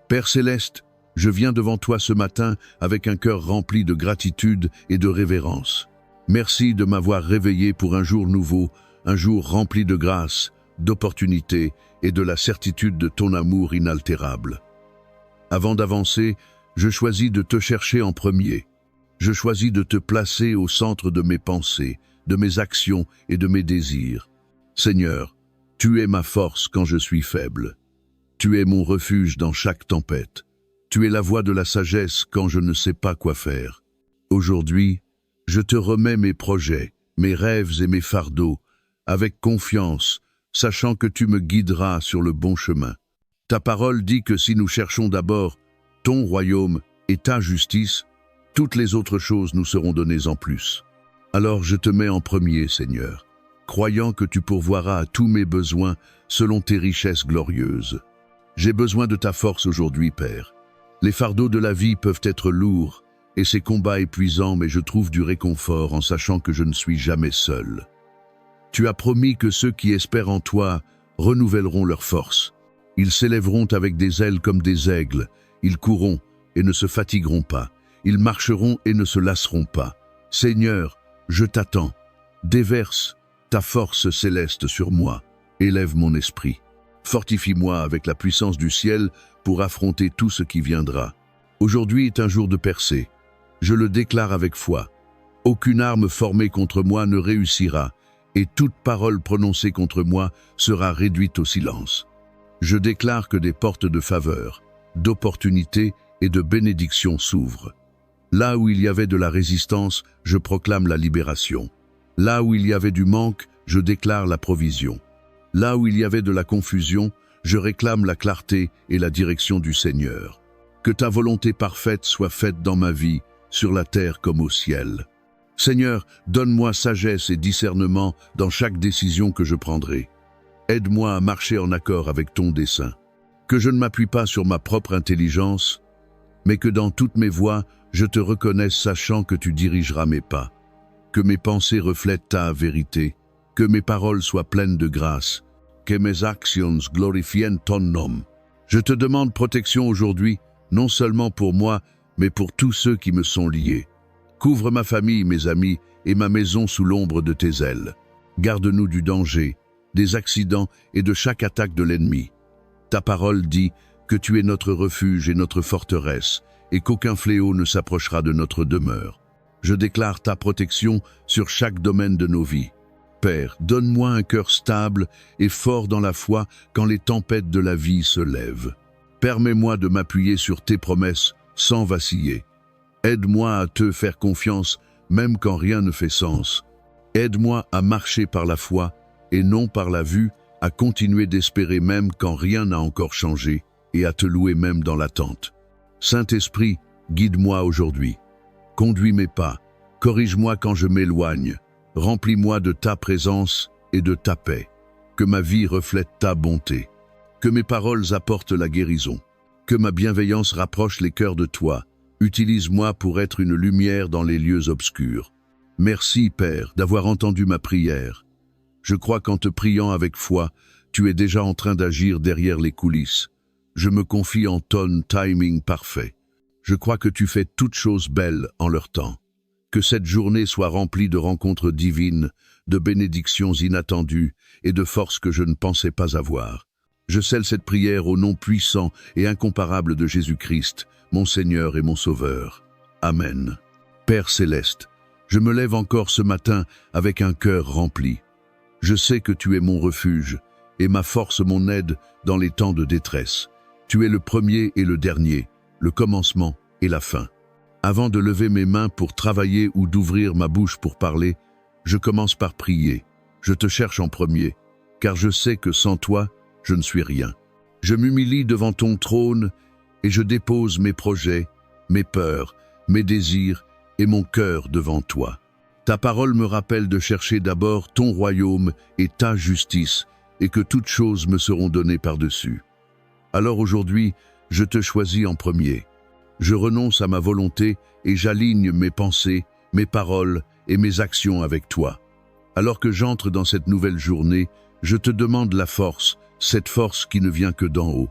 Père céleste, je viens devant toi ce matin avec un cœur rempli de gratitude et de révérence. Merci de m'avoir réveillé pour un jour nouveau, un jour rempli de grâce, d'opportunités et de la certitude de ton amour inaltérable. Avant d'avancer, je choisis de te chercher en premier. Je choisis de te placer au centre de mes pensées, de mes actions et de mes désirs. Seigneur, tu es ma force quand je suis faible. Tu es mon refuge dans chaque tempête. Tu es la voie de la sagesse quand je ne sais pas quoi faire. Aujourd'hui, Je te remets mes projets, mes rêves et mes fardeaux, avec confiance, sachant que tu me guideras sur le bon chemin. Ta parole dit que si nous cherchons d'abord ton royaume et ta justice, toutes les autres choses nous seront données en plus. Alors je te mets en premier, Seigneur, croyant que tu pourvoiras à tous mes besoins selon tes richesses glorieuses. J'ai besoin de ta force aujourd'hui, Père. Les fardeaux de la vie peuvent être lourds et ces combats épuisants, mais je trouve du réconfort en sachant que je ne suis jamais seul. Tu as promis que ceux qui espèrent en toi renouvelleront leur force. Ils s'élèveront avec des ailes comme des aigles, ils courront et ne se fatigueront pas, ils marcheront et ne se lasseront pas. Seigneur, je t'attends, déverse ta force céleste sur moi, élève mon esprit. Fortifie-moi avec la puissance du ciel pour affronter tout ce qui viendra. Aujourd'hui est un jour de percée. Je le déclare avec foi. Aucune arme formée contre moi ne réussira, et toute parole prononcée contre moi sera réduite au silence. Je déclare que des portes de faveur, d'opportunité et de bénédiction s'ouvrent. Là où il y avait de la résistance, je proclame la libération. Là où il y avait du manque, je déclare la provision. Là où il y avait de la confusion, je réclame la clarté et la direction du Seigneur. Que ta volonté parfaite soit faite dans ma vie, sur la terre comme au ciel. Seigneur, donne-moi sagesse et discernement dans chaque décision que je prendrai. Aide-moi à marcher en accord avec ton dessein. Que je ne m'appuie pas sur ma propre intelligence, mais que dans toutes mes voies, je te reconnaisse sachant que tu dirigeras mes pas. Que mes pensées reflètent ta vérité, que mes paroles soient pleines de grâce, que mes actions glorifient ton nom. Je te demande protection aujourd'hui, non seulement pour moi, mais pour tous ceux qui me sont liés. Couvre ma famille, mes amis, et ma maison sous l'ombre de tes ailes. Garde-nous du danger, des accidents et de chaque attaque de l'ennemi. Ta parole dit que tu es notre refuge et notre forteresse, et qu'aucun fléau ne s'approchera de notre demeure. Je déclare ta protection sur chaque domaine de nos vies. Père, donne-moi un cœur stable et fort dans la foi quand les tempêtes de la vie se lèvent. Permets-moi de m'appuyer sur tes promesses sans vaciller. Aide-moi à te faire confiance même quand rien ne fait sens. Aide-moi à marcher par la foi et non par la vue, à continuer d'espérer même quand rien n'a encore changé et à te louer même dans l'attente. Saint-Esprit, guide-moi aujourd'hui. Conduis mes pas, corrige-moi quand je m'éloigne, remplis-moi de ta présence et de ta paix. Que ma vie reflète ta bonté. Que mes paroles apportent la guérison. Que ma bienveillance rapproche les cœurs de toi. Utilise-moi pour être une lumière dans les lieux obscurs. Merci, Père, d'avoir entendu ma prière. Je crois qu'en te priant avec foi, tu es déjà en train d'agir derrière les coulisses. Je me confie en ton timing parfait. Je crois que tu fais toutes choses belles en leur temps. Que cette journée soit remplie de rencontres divines, de bénédictions inattendues et de forces que je ne pensais pas avoir. Je scelle cette prière au nom puissant et incomparable de Jésus-Christ, mon Seigneur et mon Sauveur. Amen. Père céleste, je me lève encore ce matin avec un cœur rempli. Je sais que tu es mon refuge et ma force, mon aide dans les temps de détresse. Tu es le premier et le dernier, le commencement et la fin. Avant de lever mes mains pour travailler ou d'ouvrir ma bouche pour parler, je commence par prier. Je te cherche en premier, car je sais que sans toi, je ne suis rien. Je m'humilie devant ton trône et je dépose mes projets, mes peurs, mes désirs et mon cœur devant toi. Ta parole me rappelle de chercher d'abord ton royaume et ta justice, et que toutes choses me seront données par-dessus. Alors aujourd'hui, je te choisis en premier. Je renonce à ma volonté et j'aligne mes pensées, mes paroles et mes actions avec toi. Alors que j'entre dans cette nouvelle journée, je te demande la force, cette force qui ne vient que d'en haut.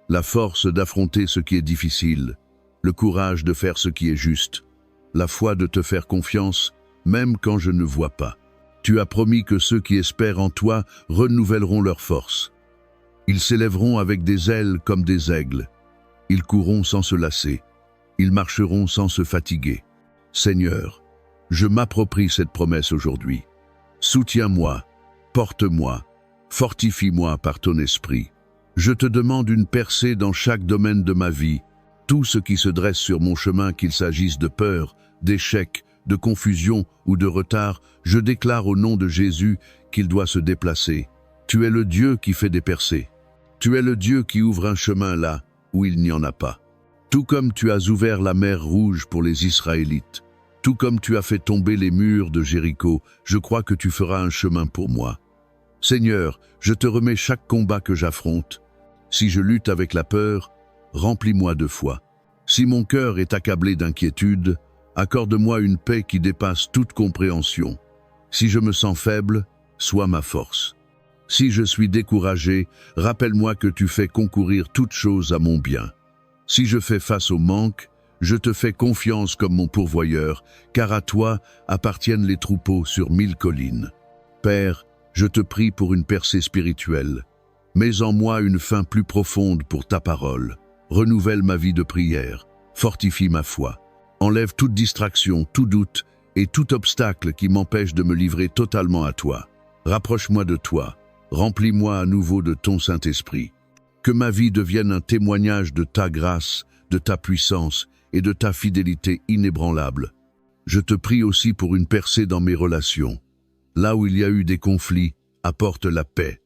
La force d'affronter ce qui est difficile, le courage de faire ce qui est juste, la foi de te faire confiance, même quand je ne vois pas. Tu as promis que ceux qui espèrent en toi renouvelleront leur force. Ils s'élèveront avec des ailes comme des aigles. Ils courront sans se lasser. Ils marcheront sans se fatiguer. Seigneur, je m'approprie cette promesse aujourd'hui. Soutiens-moi, porte-moi, fortifie-moi par ton esprit. Je te demande une percée dans chaque domaine de ma vie. Tout ce qui se dresse sur mon chemin, qu'il s'agisse de peur, d'échec, de confusion ou de retard, je déclare au nom de Jésus qu'il doit se déplacer. Tu es le Dieu qui fait des percées. Tu es le Dieu qui ouvre un chemin là où il n'y en a pas. Tout comme tu as ouvert la mer Rouge pour les Israélites, tout comme tu as fait tomber les murs de Jéricho, je crois que tu feras un chemin pour moi. Seigneur, je te remets chaque combat que j'affronte. Si je lutte avec la peur, remplis-moi de foi. Si mon cœur est accablé d'inquiétude, accorde-moi une paix qui dépasse toute compréhension. Si je me sens faible, sois ma force. Si je suis découragé, rappelle-moi que tu fais concourir toutes choses à mon bien. Si je fais face au manque, je te fais confiance comme mon pourvoyeur, car à toi appartiennent les troupeaux sur 1000 collines. Père, je te prie pour une percée spirituelle. Mets en moi une faim plus profonde pour ta parole. Renouvelle ma vie de prière. Fortifie ma foi. Enlève toute distraction, tout doute et tout obstacle qui m'empêche de me livrer totalement à toi. Rapproche-moi de toi. Remplis-moi à nouveau de ton Saint-Esprit. Que ma vie devienne un témoignage de ta grâce, de ta puissance et de ta fidélité inébranlable. Je te prie aussi pour une percée dans mes relations. Là où il y a eu des conflits, apporte la paix.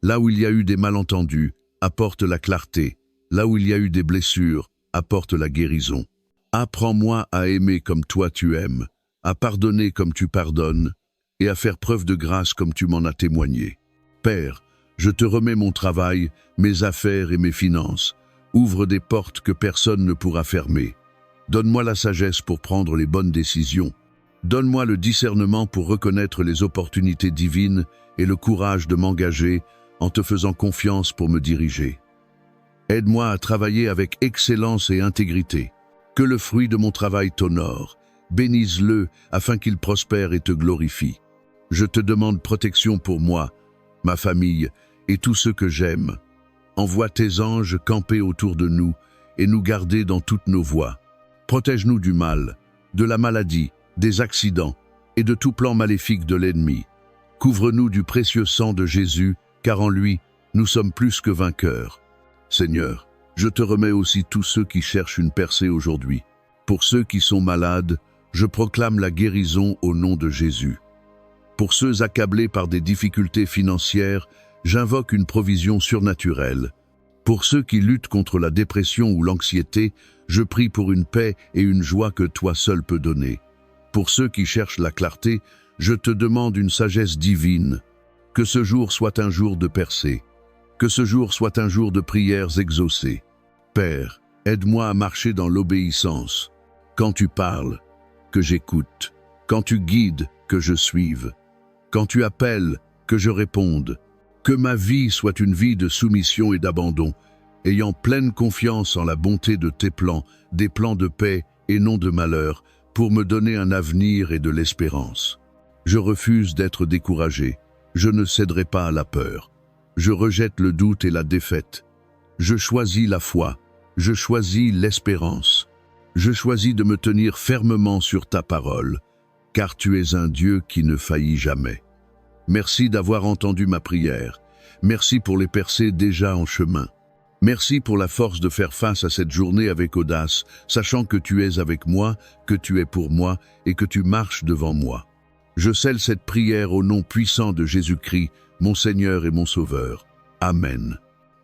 Là où il y a eu des malentendus, apporte la clarté. Là où il y a eu des blessures, apporte la guérison. Apprends-moi à aimer comme toi tu aimes, à pardonner comme tu pardonnes, et à faire preuve de grâce comme tu m'en as témoigné. Père, je te remets mon travail, mes affaires et mes finances. Ouvre des portes que personne ne pourra fermer. Donne-moi la sagesse pour prendre les bonnes décisions. Donne-moi le discernement pour reconnaître les opportunités divines et le courage de m'engager en te faisant confiance pour me diriger. Aide-moi à travailler avec excellence et intégrité. Que le fruit de mon travail t'honore. Bénise-le afin qu'il prospère et te glorifie. Je te demande protection pour moi, ma famille et tous ceux que j'aime. Envoie tes anges camper autour de nous et nous garder dans toutes nos voies. Protège-nous du mal, de la maladie, des accidents et de tout plan maléfique de l'ennemi. Couvre-nous du précieux sang de Jésus, car en lui, nous sommes plus que vainqueurs. Seigneur, je te remets aussi tous ceux qui cherchent une percée aujourd'hui. Pour ceux qui sont malades, je proclame la guérison au nom de Jésus. Pour ceux accablés par des difficultés financières, j'invoque une provision surnaturelle. Pour ceux qui luttent contre la dépression ou l'anxiété, je prie pour une paix et une joie que toi seul peux donner. Pour ceux qui cherchent la clarté, je te demande une sagesse divine. Que ce jour soit un jour de percée. Que ce jour soit un jour de prières exaucées. Père, aide-moi à marcher dans l'obéissance. Quand tu parles, que j'écoute. Quand tu guides, que je suive. Quand tu appelles, que je réponde. Que ma vie soit une vie de soumission et d'abandon, ayant pleine confiance en la bonté de tes plans, des plans de paix et non de malheur, pour me donner un avenir et de l'espérance. Je refuse d'être découragé. Je ne céderai pas à la peur. Je rejette le doute et la défaite. Je choisis la foi. Je choisis l'espérance. Je choisis de me tenir fermement sur ta parole, car tu es un Dieu qui ne faillit jamais. Merci d'avoir entendu ma prière. Merci pour les percées déjà en chemin. Merci pour la force de faire face à cette journée avec audace, sachant que tu es avec moi, que tu es pour moi et que tu marches devant moi. Je scelle cette prière au nom puissant de Jésus-Christ, mon Seigneur et mon Sauveur. Amen.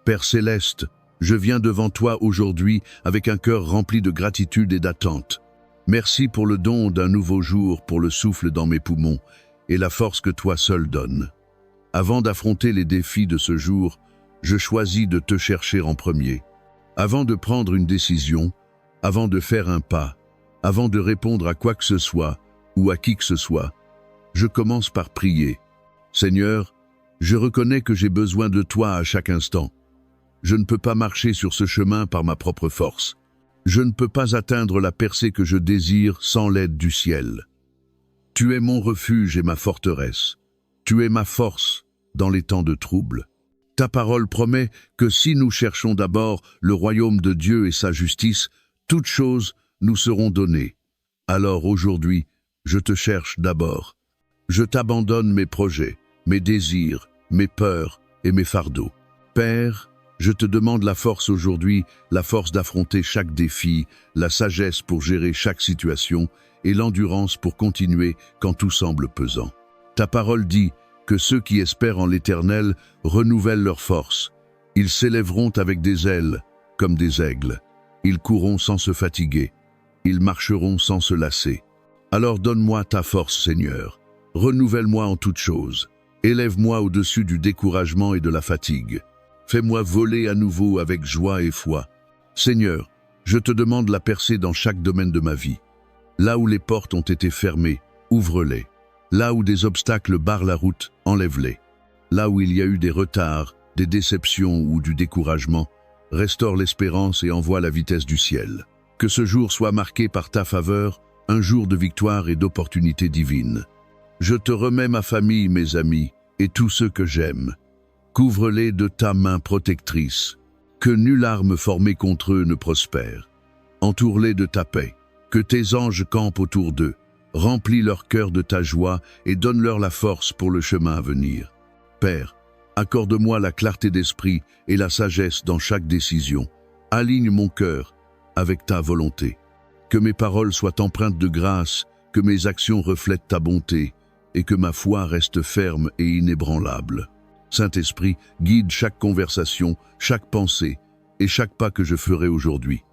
Père céleste, je viens devant toi aujourd'hui avec un cœur rempli de gratitude et d'attente. Merci pour le don d'un nouveau jour, pour le souffle dans mes poumons et la force que toi seul donnes. Avant d'affronter les défis de ce jour, je choisis de te chercher en premier. Avant de prendre une décision, avant de faire un pas, avant de répondre à quoi que ce soit ou à qui que ce soit, je commence par prier. Seigneur, je reconnais que j'ai besoin de toi à chaque instant. Je ne peux pas marcher sur ce chemin par ma propre force. Je ne peux pas atteindre la percée que je désire sans l'aide du ciel. Tu es mon refuge et ma forteresse. Tu es ma force dans les temps de trouble. Ta parole promet que si nous cherchons d'abord le royaume de Dieu et sa justice, toutes choses nous seront données. Alors aujourd'hui, je te cherche d'abord. Je t'abandonne mes projets, mes désirs, mes peurs et mes fardeaux. Père, Je te demande la force aujourd'hui, la force d'affronter chaque défi, la sagesse pour gérer chaque situation et l'endurance pour continuer quand tout semble pesant. Ta parole dit que ceux qui espèrent en l'Éternel renouvellent leur force. Ils s'élèveront avec des ailes, comme des aigles. Ils courront sans se fatiguer. Ils marcheront sans se lasser. Alors donne-moi ta force, Seigneur. Renouvelle-moi en toutes choses. Élève-moi au-dessus du découragement et de la fatigue. Fais-moi voler à nouveau avec joie et foi. Seigneur, je te demande la percée dans chaque domaine de ma vie. Là où les portes ont été fermées, ouvre-les. Là où des obstacles barrent la route, enlève-les. Là où il y a eu des retards, des déceptions ou du découragement, restaure l'espérance et envoie la vitesse du ciel. Que ce jour soit marqué par ta faveur, un jour de victoire et d'opportunités divines. Je te remets ma famille, mes amis, et tous ceux que j'aime. Couvre-les de ta main protectrice. Que nulle arme formée contre eux ne prospère. Entoure-les de ta paix. Que tes anges campent autour d'eux. Remplis leur cœur de ta joie et donne-leur la force pour le chemin à venir. Père, accorde-moi la clarté d'esprit et la sagesse dans chaque décision. Aligne mon cœur avec ta volonté. Que mes paroles soient empreintes de grâce, que mes actions reflètent ta bonté et que ma foi reste ferme et inébranlable. Saint-Esprit, guide chaque conversation, chaque pensée et chaque pas que je ferai aujourd'hui.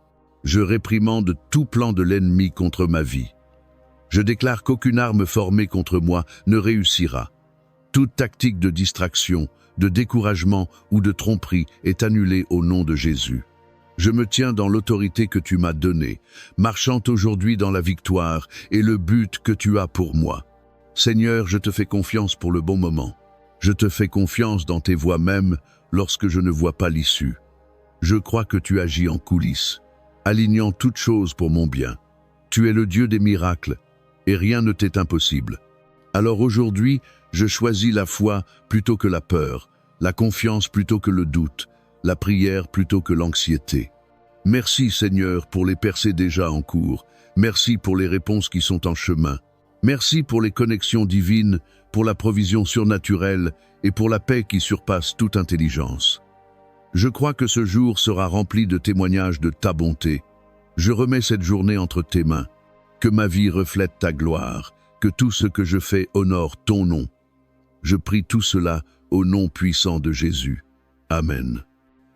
Je réprimande tout plan de l'ennemi contre ma vie. Je déclare qu'aucune arme formée contre moi ne réussira. Toute tactique de distraction, de découragement ou de tromperie est annulée au nom de Jésus. Je me tiens dans l'autorité que tu m'as donnée, marchant aujourd'hui dans la victoire et le but que tu as pour moi. Seigneur, je te fais confiance pour le bon moment. Je te fais confiance dans tes voies même lorsque je ne vois pas l'issue. Je crois que tu agis en coulisses, alignant toutes choses pour mon bien. Tu es le Dieu des miracles, et rien ne t'est impossible. Alors aujourd'hui, je choisis la foi plutôt que la peur, la confiance plutôt que le doute, la prière plutôt que l'anxiété. Merci Seigneur pour les percées déjà en cours. Merci pour les réponses qui sont en chemin. Merci pour les connexions divines, pour la provision surnaturelle et pour la paix qui surpasse toute intelligence. Je crois que ce jour sera rempli de témoignages de ta bonté. Je remets cette journée entre tes mains. Que ma vie reflète ta gloire, que tout ce que je fais honore ton nom. Je prie tout cela au nom puissant de Jésus. Amen.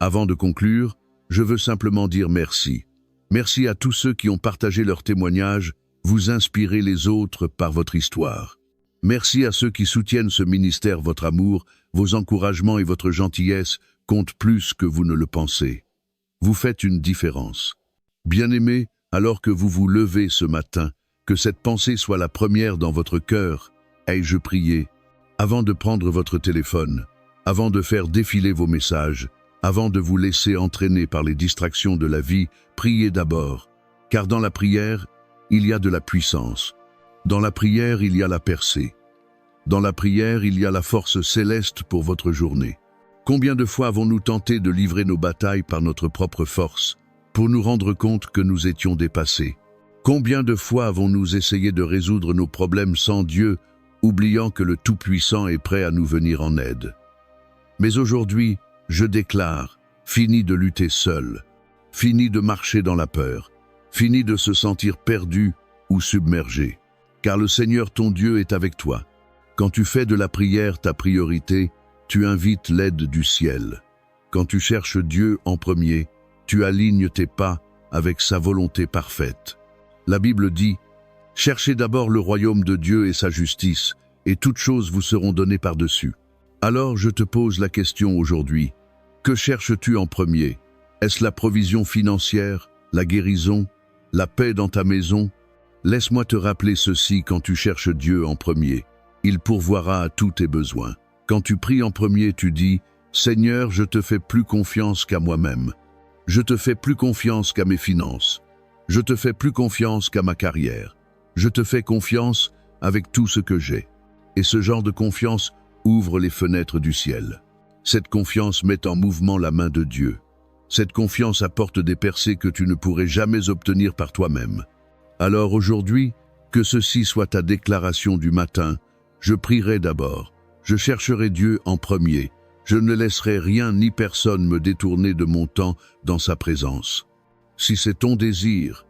Avant de conclure, je veux simplement dire merci. Merci à tous ceux qui ont partagé leurs témoignages, vous inspirez les autres par votre histoire. Merci à ceux qui soutiennent ce ministère, votre amour, vos encouragements et votre gentillesse comptent plus que vous ne le pensez. Vous faites une différence. Bien-aimés, alors que vous vous levez ce matin, que cette pensée soit la première dans votre cœur, ai-je prié, avant de prendre votre téléphone, avant de faire défiler vos messages, avant de vous laisser entraîner par les distractions de la vie, priez d'abord, car dans la prière, il y a de la puissance. Dans la prière, il y a la percée. Dans la prière, il y a la force céleste pour votre journée. Combien de fois avons-nous tenté de livrer nos batailles par notre propre force, pour nous rendre compte que nous étions dépassés? Combien de fois avons-nous essayé de résoudre nos problèmes sans Dieu, oubliant que le Tout-Puissant est prêt à nous venir en aide? Mais aujourd'hui, je déclare, fini de lutter seul, fini de marcher dans la peur, fini de se sentir perdu ou submergé, car le Seigneur ton Dieu est avec toi. Quand tu fais de la prière ta priorité, tu invites l'aide du ciel. Quand tu cherches Dieu en premier, tu alignes tes pas avec sa volonté parfaite. La Bible dit, « Cherchez d'abord le royaume de Dieu et sa justice, et toutes choses vous seront données par-dessus. » Alors je te pose la question aujourd'hui, que cherches-tu en premier? Est-ce la provision financière, la guérison, la paix dans ta maison? Laisse-moi te rappeler ceci: quand tu cherches Dieu en premier, il pourvoira à tous tes besoins. Quand tu pries en premier, tu dis, « Seigneur, je te fais plus confiance qu'à moi-même. Je te fais plus confiance qu'à mes finances. Je te fais plus confiance qu'à ma carrière. Je te fais confiance avec tout ce que j'ai. » Et ce genre de confiance ouvre les fenêtres du ciel. Cette confiance met en mouvement la main de Dieu. Cette confiance apporte des percées que tu ne pourrais jamais obtenir par toi-même. Alors aujourd'hui, que ceci soit ta déclaration du matin. Je prierai d'abord. Je chercherai Dieu en premier. Je ne laisserai rien ni personne me détourner de mon temps dans sa présence. Si c'est ton désir,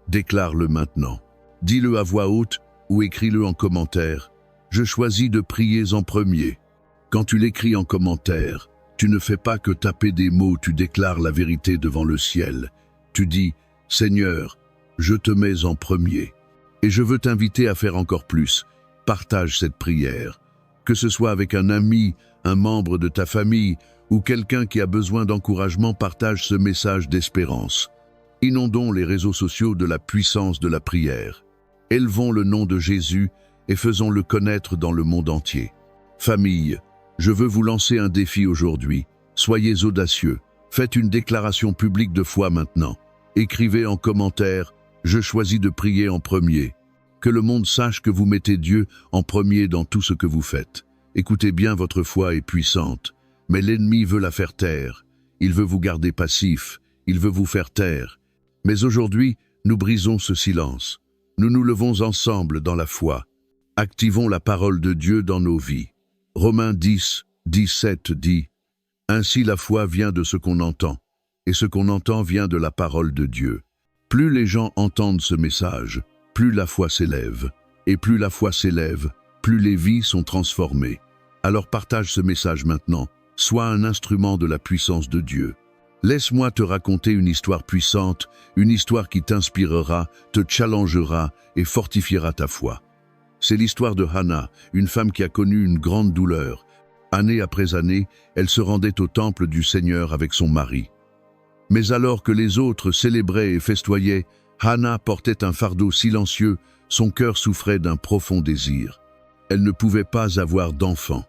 déclare-le maintenant. Dis-le à voix haute ou écris-le en commentaire. Je choisis de prier en premier. Quand tu l'écris en commentaire, tu ne fais pas que taper des mots, tu déclares la vérité devant le ciel. Tu dis, Seigneur, je te mets en premier. Et je veux t'inviter à faire encore plus. Partage cette prière. Que ce soit avec un ami, un membre de ta famille ou quelqu'un qui a besoin d'encouragement, partage ce message d'espérance. Inondons les réseaux sociaux de la puissance de la prière. Élevons le nom de Jésus et faisons-le connaître dans le monde entier. Famille, je veux vous lancer un défi aujourd'hui. Soyez audacieux. Faites une déclaration publique de foi maintenant. Écrivez en commentaire « Je choisis de prier en premier ». Que le monde sache que vous mettez Dieu en premier dans tout ce que vous faites. Écoutez bien, votre foi est puissante, mais l'ennemi veut la faire taire. Il veut vous garder passif, il veut vous faire taire. Mais aujourd'hui, nous brisons ce silence. Nous nous levons ensemble dans la foi. Activons la parole de Dieu dans nos vies. Romains 10, 17 dit « Ainsi la foi vient de ce qu'on entend, et ce qu'on entend vient de la parole de Dieu. » Plus les gens entendent ce message, plus la foi s'élève. Et plus la foi s'élève, plus les vies sont transformées. Alors partage ce message maintenant. Sois un instrument de la puissance de Dieu. Laisse-moi te raconter une histoire puissante, une histoire qui t'inspirera, te challengera et fortifiera ta foi. C'est l'histoire de Hannah, une femme qui a connu une grande douleur. Année après année, elle se rendait au temple du Seigneur avec son mari. Mais alors que les autres célébraient et festoyaient, Hannah portait un fardeau silencieux, son cœur souffrait d'un profond désir. Elle ne pouvait pas avoir d'enfant.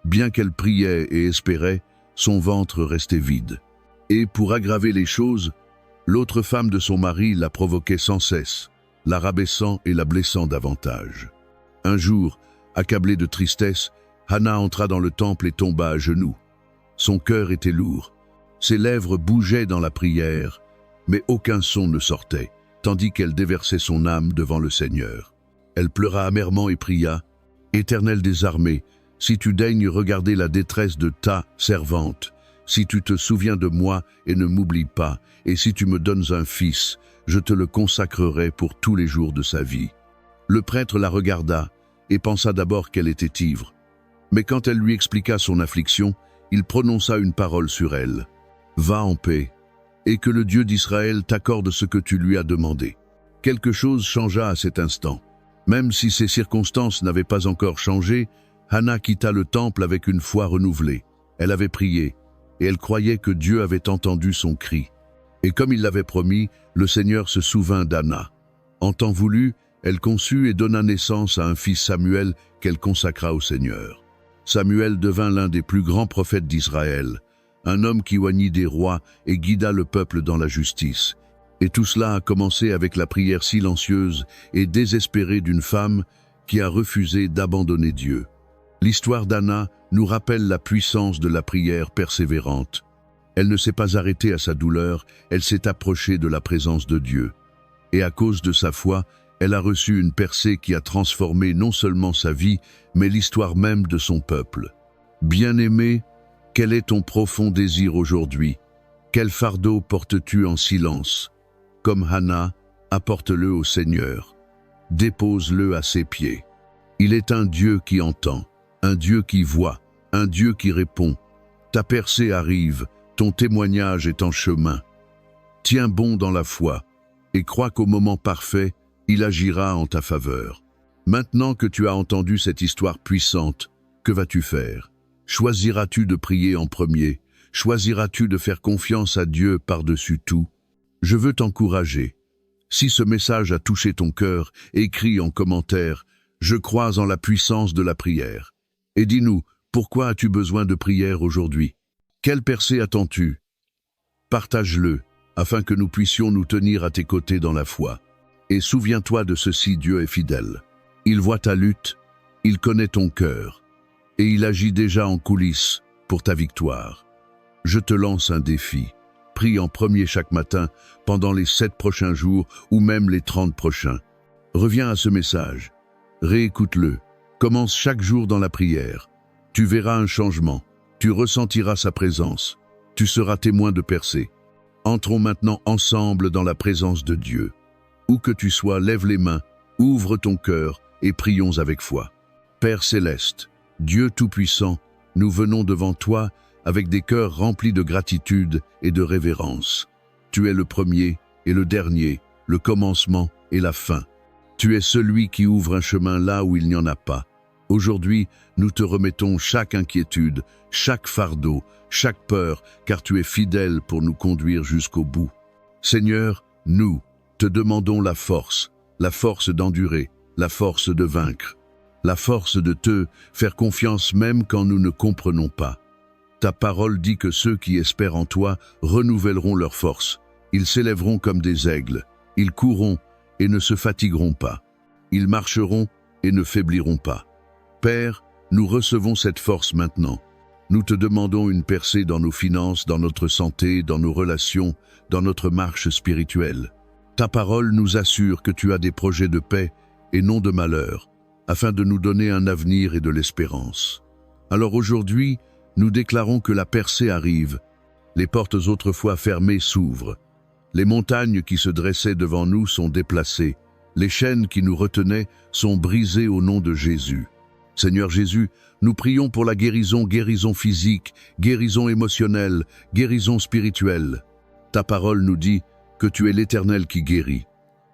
Bien qu'elle priait et espérait, son ventre restait vide. Et pour aggraver les choses, l'autre femme de son mari la provoquait sans cesse, la rabaissant et la blessant davantage. Un jour, accablée de tristesse, Hannah entra dans le temple et tomba à genoux. Son cœur était lourd. Ses lèvres bougeaient dans la prière, mais aucun son ne sortait, tandis qu'elle déversait son âme devant le Seigneur. Elle pleura amèrement et pria, « Éternel des armées, si tu daignes regarder la détresse de ta servante, si tu te souviens de moi et ne m'oublies pas, et si tu me donnes un fils, je te le consacrerai pour tous les jours de sa vie. » Le prêtre la regarda et pensa d'abord qu'elle était ivre. Mais quand elle lui expliqua son affliction, il prononça une parole sur elle. « Va en paix, et que le Dieu d'Israël t'accorde ce que tu lui as demandé. » Quelque chose changea à cet instant. Même si ces circonstances n'avaient pas encore changé, Hannah quitta le temple avec une foi renouvelée. Elle avait prié, et elle croyait que Dieu avait entendu son cri. Et comme il l'avait promis, le Seigneur se souvint d'Hannah. En temps voulu, elle conçut et donna naissance à un fils Samuel qu'elle consacra au Seigneur. Samuel devint l'un des plus grands prophètes d'Israël, un homme qui oignit des rois et guida le peuple dans la justice. Et tout cela a commencé avec la prière silencieuse et désespérée d'une femme qui a refusé d'abandonner Dieu. L'histoire d'Hannah nous rappelle la puissance de la prière persévérante. Elle ne s'est pas arrêtée à sa douleur, elle s'est approchée de la présence de Dieu. Et à cause de sa foi, elle a reçu une percée qui a transformé non seulement sa vie, mais l'histoire même de son peuple. Bien-aimé, quel est ton profond désir aujourd'hui? Quel fardeau portes-tu en silence? Comme Hannah, apporte-le au Seigneur. Dépose-le à ses pieds. Il est un Dieu qui entend, un Dieu qui voit, un Dieu qui répond. Ta percée arrive, ton témoignage est en chemin. Tiens bon dans la foi et crois qu'au moment parfait, il agira en ta faveur. Maintenant que tu as entendu cette histoire puissante, que vas-tu faire? Choisiras-tu de prier en premier? Choisiras-tu de faire confiance à Dieu par-dessus tout? Je veux t'encourager. Si ce message a touché ton cœur, écris en commentaire « Je crois en la puissance de la prière ». Et dis-nous, pourquoi as-tu besoin de prière aujourd'hui? Quelle percée attends-tu? Partage-le, afin que nous puissions nous tenir à tes côtés dans la foi. Et souviens-toi de ceci, Dieu est fidèle. Il voit ta lutte, il connaît ton cœur, et il agit déjà en coulisses pour ta victoire. Je te lance un défi. Prie en premier chaque matin, pendant les 7 prochains jours ou même les 30 prochains. Reviens à ce message. Réécoute-le. Commence chaque jour dans la prière. Tu verras un changement. Tu ressentiras sa présence. Tu seras témoin de percées. Entrons maintenant ensemble dans la présence de Dieu. Où que tu sois, lève les mains, ouvre ton cœur et prions avec foi. Père céleste, Dieu Tout-Puissant, nous venons devant toi avec des cœurs remplis de gratitude et de révérence. Tu es le premier et le dernier, le commencement et la fin. Tu es celui qui ouvre un chemin là où il n'y en a pas. Aujourd'hui, nous te remettons chaque inquiétude, chaque fardeau, chaque peur, car tu es fidèle pour nous conduire jusqu'au bout. Seigneur, nous te demandons la force d'endurer, la force de vaincre, la force de te faire confiance même quand nous ne comprenons pas. Ta parole dit que ceux qui espèrent en toi renouvelleront leur force. Ils s'élèveront comme des aigles, ils courront et ne se fatigueront pas. Ils marcheront et ne faibliront pas. Père, nous recevons cette force maintenant. Nous te demandons une percée dans nos finances, dans notre santé, dans nos relations, dans notre marche spirituelle. Ta parole nous assure que tu as des projets de paix et non de malheur, afin de nous donner un avenir et de l'espérance. Alors aujourd'hui, nous déclarons que la percée arrive. Les portes autrefois fermées s'ouvrent. Les montagnes qui se dressaient devant nous sont déplacées. Les chaînes qui nous retenaient sont brisées au nom de Jésus. Seigneur Jésus, nous prions pour la guérison physique, guérison émotionnelle, guérison spirituelle. Ta parole nous dit que tu es l'Éternel qui guérit.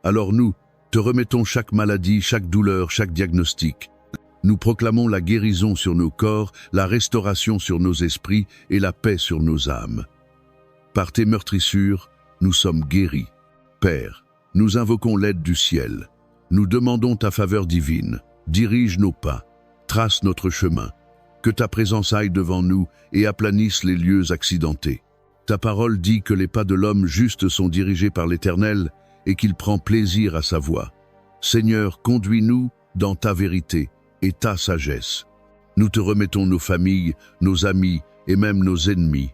Alors nous, te remettons chaque maladie, chaque douleur, chaque diagnostic. Nous proclamons la guérison sur nos corps, la restauration sur nos esprits et la paix sur nos âmes. Par tes meurtrissures, nous sommes guéris. Père, nous invoquons l'aide du ciel. Nous demandons ta faveur divine. Dirige nos pas. Trace notre chemin, que ta présence aille devant nous et aplanisse les lieux accidentés. Ta parole dit que les pas de l'homme juste sont dirigés par l'Éternel et qu'il prend plaisir à sa voie. Seigneur, conduis-nous dans ta vérité et ta sagesse. Nous te remettons nos familles, nos amis et même nos ennemis.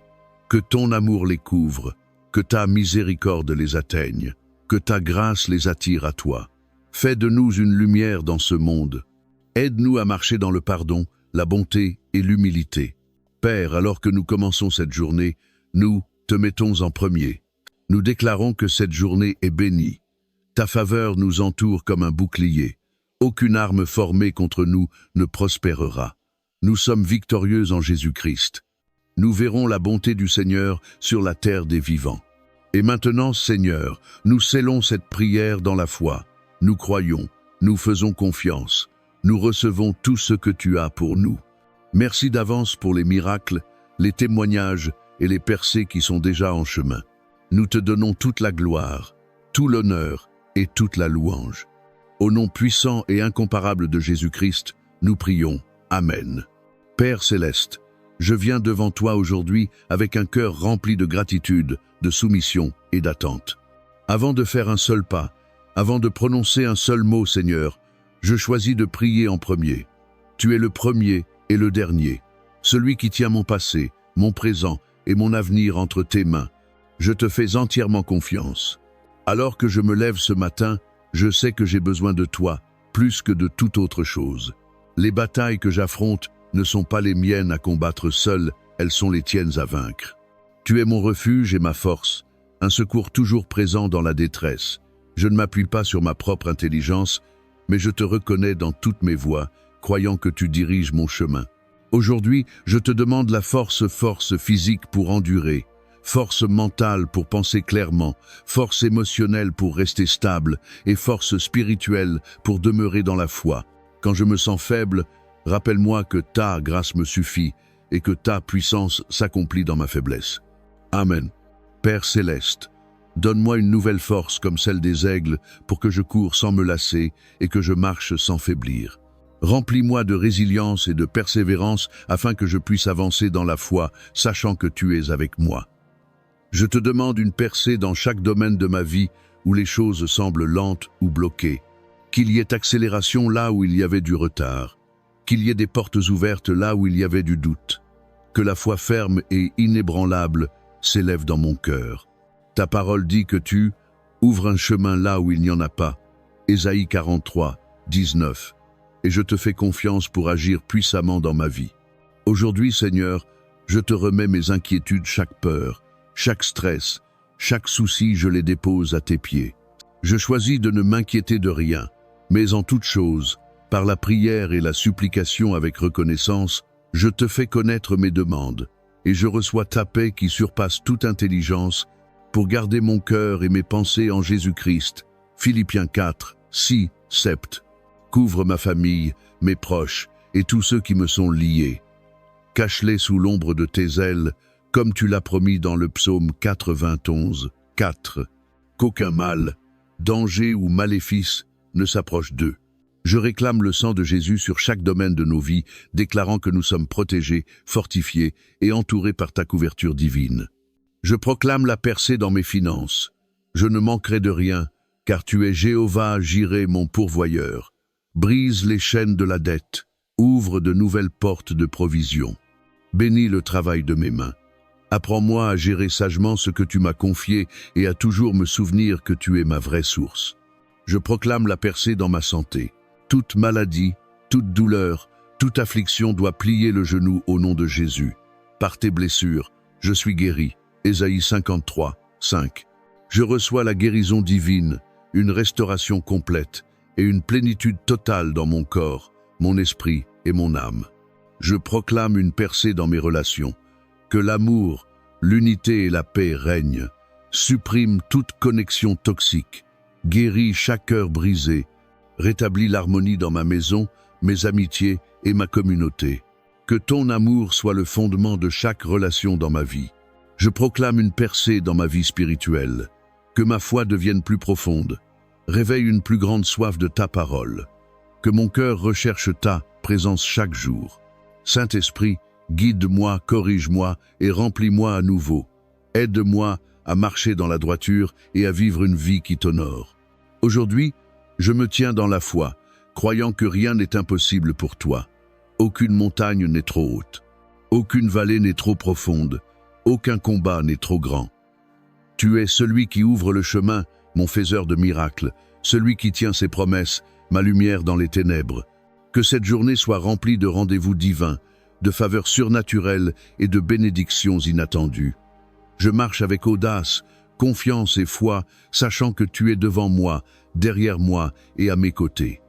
Que ton amour les couvre, que ta miséricorde les atteigne, que ta grâce les attire à toi. Fais de nous une lumière dans ce monde. Aide-nous à marcher dans le pardon, la bonté et l'humilité. Père, alors que nous commençons cette journée, nous te mettons en premier. Nous déclarons que cette journée est bénie. Ta faveur nous entoure comme un bouclier. Aucune arme formée contre nous ne prospérera. Nous sommes victorieux en Jésus-Christ. Nous verrons la bonté du Seigneur sur la terre des vivants. Et maintenant, Seigneur, nous scellons cette prière dans la foi. Nous croyons, nous faisons confiance. Nous recevons tout ce que tu as pour nous. Merci d'avance pour les miracles, les témoignages et les percées qui sont déjà en chemin. Nous te donnons toute la gloire, tout l'honneur et toute la louange. Au nom puissant et incomparable de Jésus-Christ, nous prions. Amen. Père céleste, je viens devant toi aujourd'hui avec un cœur rempli de gratitude, de soumission et d'attente. Avant de faire un seul pas, avant de prononcer un seul mot, Seigneur, je choisis de prier en premier. Tu es le premier et le dernier, celui qui tient mon passé, mon présent et mon avenir entre tes mains. Je te fais entièrement confiance. Alors que je me lève ce matin, je sais que j'ai besoin de toi, plus que de toute autre chose. Les batailles que j'affronte ne sont pas les miennes à combattre seul, elles sont les tiennes à vaincre. Tu es mon refuge et ma force, un secours toujours présent dans la détresse. Je ne m'appuie pas sur ma propre intelligence, mais je te reconnais dans toutes mes voies, croyant que tu diriges mon chemin. Aujourd'hui, je te demande la force physique pour endurer, force mentale pour penser clairement, force émotionnelle pour rester stable et force spirituelle pour demeurer dans la foi. Quand je me sens faible, rappelle-moi que ta grâce me suffit et que ta puissance s'accomplit dans ma faiblesse. Amen. Père céleste, donne-moi une nouvelle force comme celle des aigles pour que je cours sans me lasser et que je marche sans faiblir. Remplis-moi de résilience et de persévérance afin que je puisse avancer dans la foi, sachant que tu es avec moi. Je te demande une percée dans chaque domaine de ma vie où les choses semblent lentes ou bloquées. Qu'il y ait accélération là où il y avait du retard. Qu'il y ait des portes ouvertes là où il y avait du doute. Que la foi ferme et inébranlable s'élève dans mon cœur. Ta parole dit que tu ouvres un chemin là où il n'y en a pas. Ésaïe 43, 19. Et je te fais confiance pour agir puissamment dans ma vie. Aujourd'hui, Seigneur, Je te remets mes inquiétudes, chaque peur, chaque stress, chaque souci, je les dépose à tes pieds. Je choisis de ne m'inquiéter de rien, mais en toute chose, par la prière et la supplication avec reconnaissance, je te fais connaître mes demandes, et je reçois ta paix qui surpasse toute intelligence, pour garder mon cœur et mes pensées en Jésus-Christ. Philippiens 4, 6, 7. Couvre ma famille, mes proches, et tous ceux qui me sont liés. Cache-les sous l'ombre de tes ailes, comme tu l'as promis dans le psaume 91, 4. Qu'aucun mal, danger ou maléfice ne s'approche d'eux. Je réclame le sang de Jésus sur chaque domaine de nos vies, déclarant que nous sommes protégés, fortifiés et entourés par ta couverture divine. Je proclame la percée dans mes finances. Je ne manquerai de rien, car tu es Jéhovah Jireh, mon pourvoyeur. Brise les chaînes de la dette, ouvre de nouvelles portes de provision. Bénis le travail de mes mains. Apprends-moi à gérer sagement ce que tu m'as confié et à toujours me souvenir que tu es ma vraie source. Je proclame la percée dans ma santé. Toute maladie, toute douleur, toute affliction doit plier le genou au nom de Jésus. Par tes blessures, je suis guéri. Ésaïe 53, 5. Je reçois la guérison divine, une restauration complète et une plénitude totale dans mon corps, mon esprit et mon âme. Je proclame une percée dans mes relations. Que l'amour, l'unité et la paix règnent. Supprime toute connexion toxique. Guéris chaque cœur brisé. Rétablis l'harmonie dans ma maison, mes amitiés et ma communauté. Que ton amour soit le fondement de chaque relation dans ma vie. Je proclame une percée dans ma vie spirituelle. Que ma foi devienne plus profonde. Réveille une plus grande soif de ta parole. Que mon cœur recherche ta présence chaque jour. Saint-Esprit, guide-moi, corrige-moi et remplis-moi à nouveau. Aide-moi à marcher dans la droiture et à vivre une vie qui t'honore. Aujourd'hui, je me tiens dans la foi, croyant que rien n'est impossible pour toi. Aucune montagne n'est trop haute. Aucune vallée n'est trop profonde. Aucun combat n'est trop grand. Tu es celui qui ouvre le chemin, mon faiseur de miracles, celui qui tient ses promesses, ma lumière dans les ténèbres. Que cette journée soit remplie de rendez-vous divins, de faveurs surnaturelles et de bénédictions inattendues. Je marche avec audace, confiance et foi, sachant que tu es devant moi, derrière moi et à mes côtés.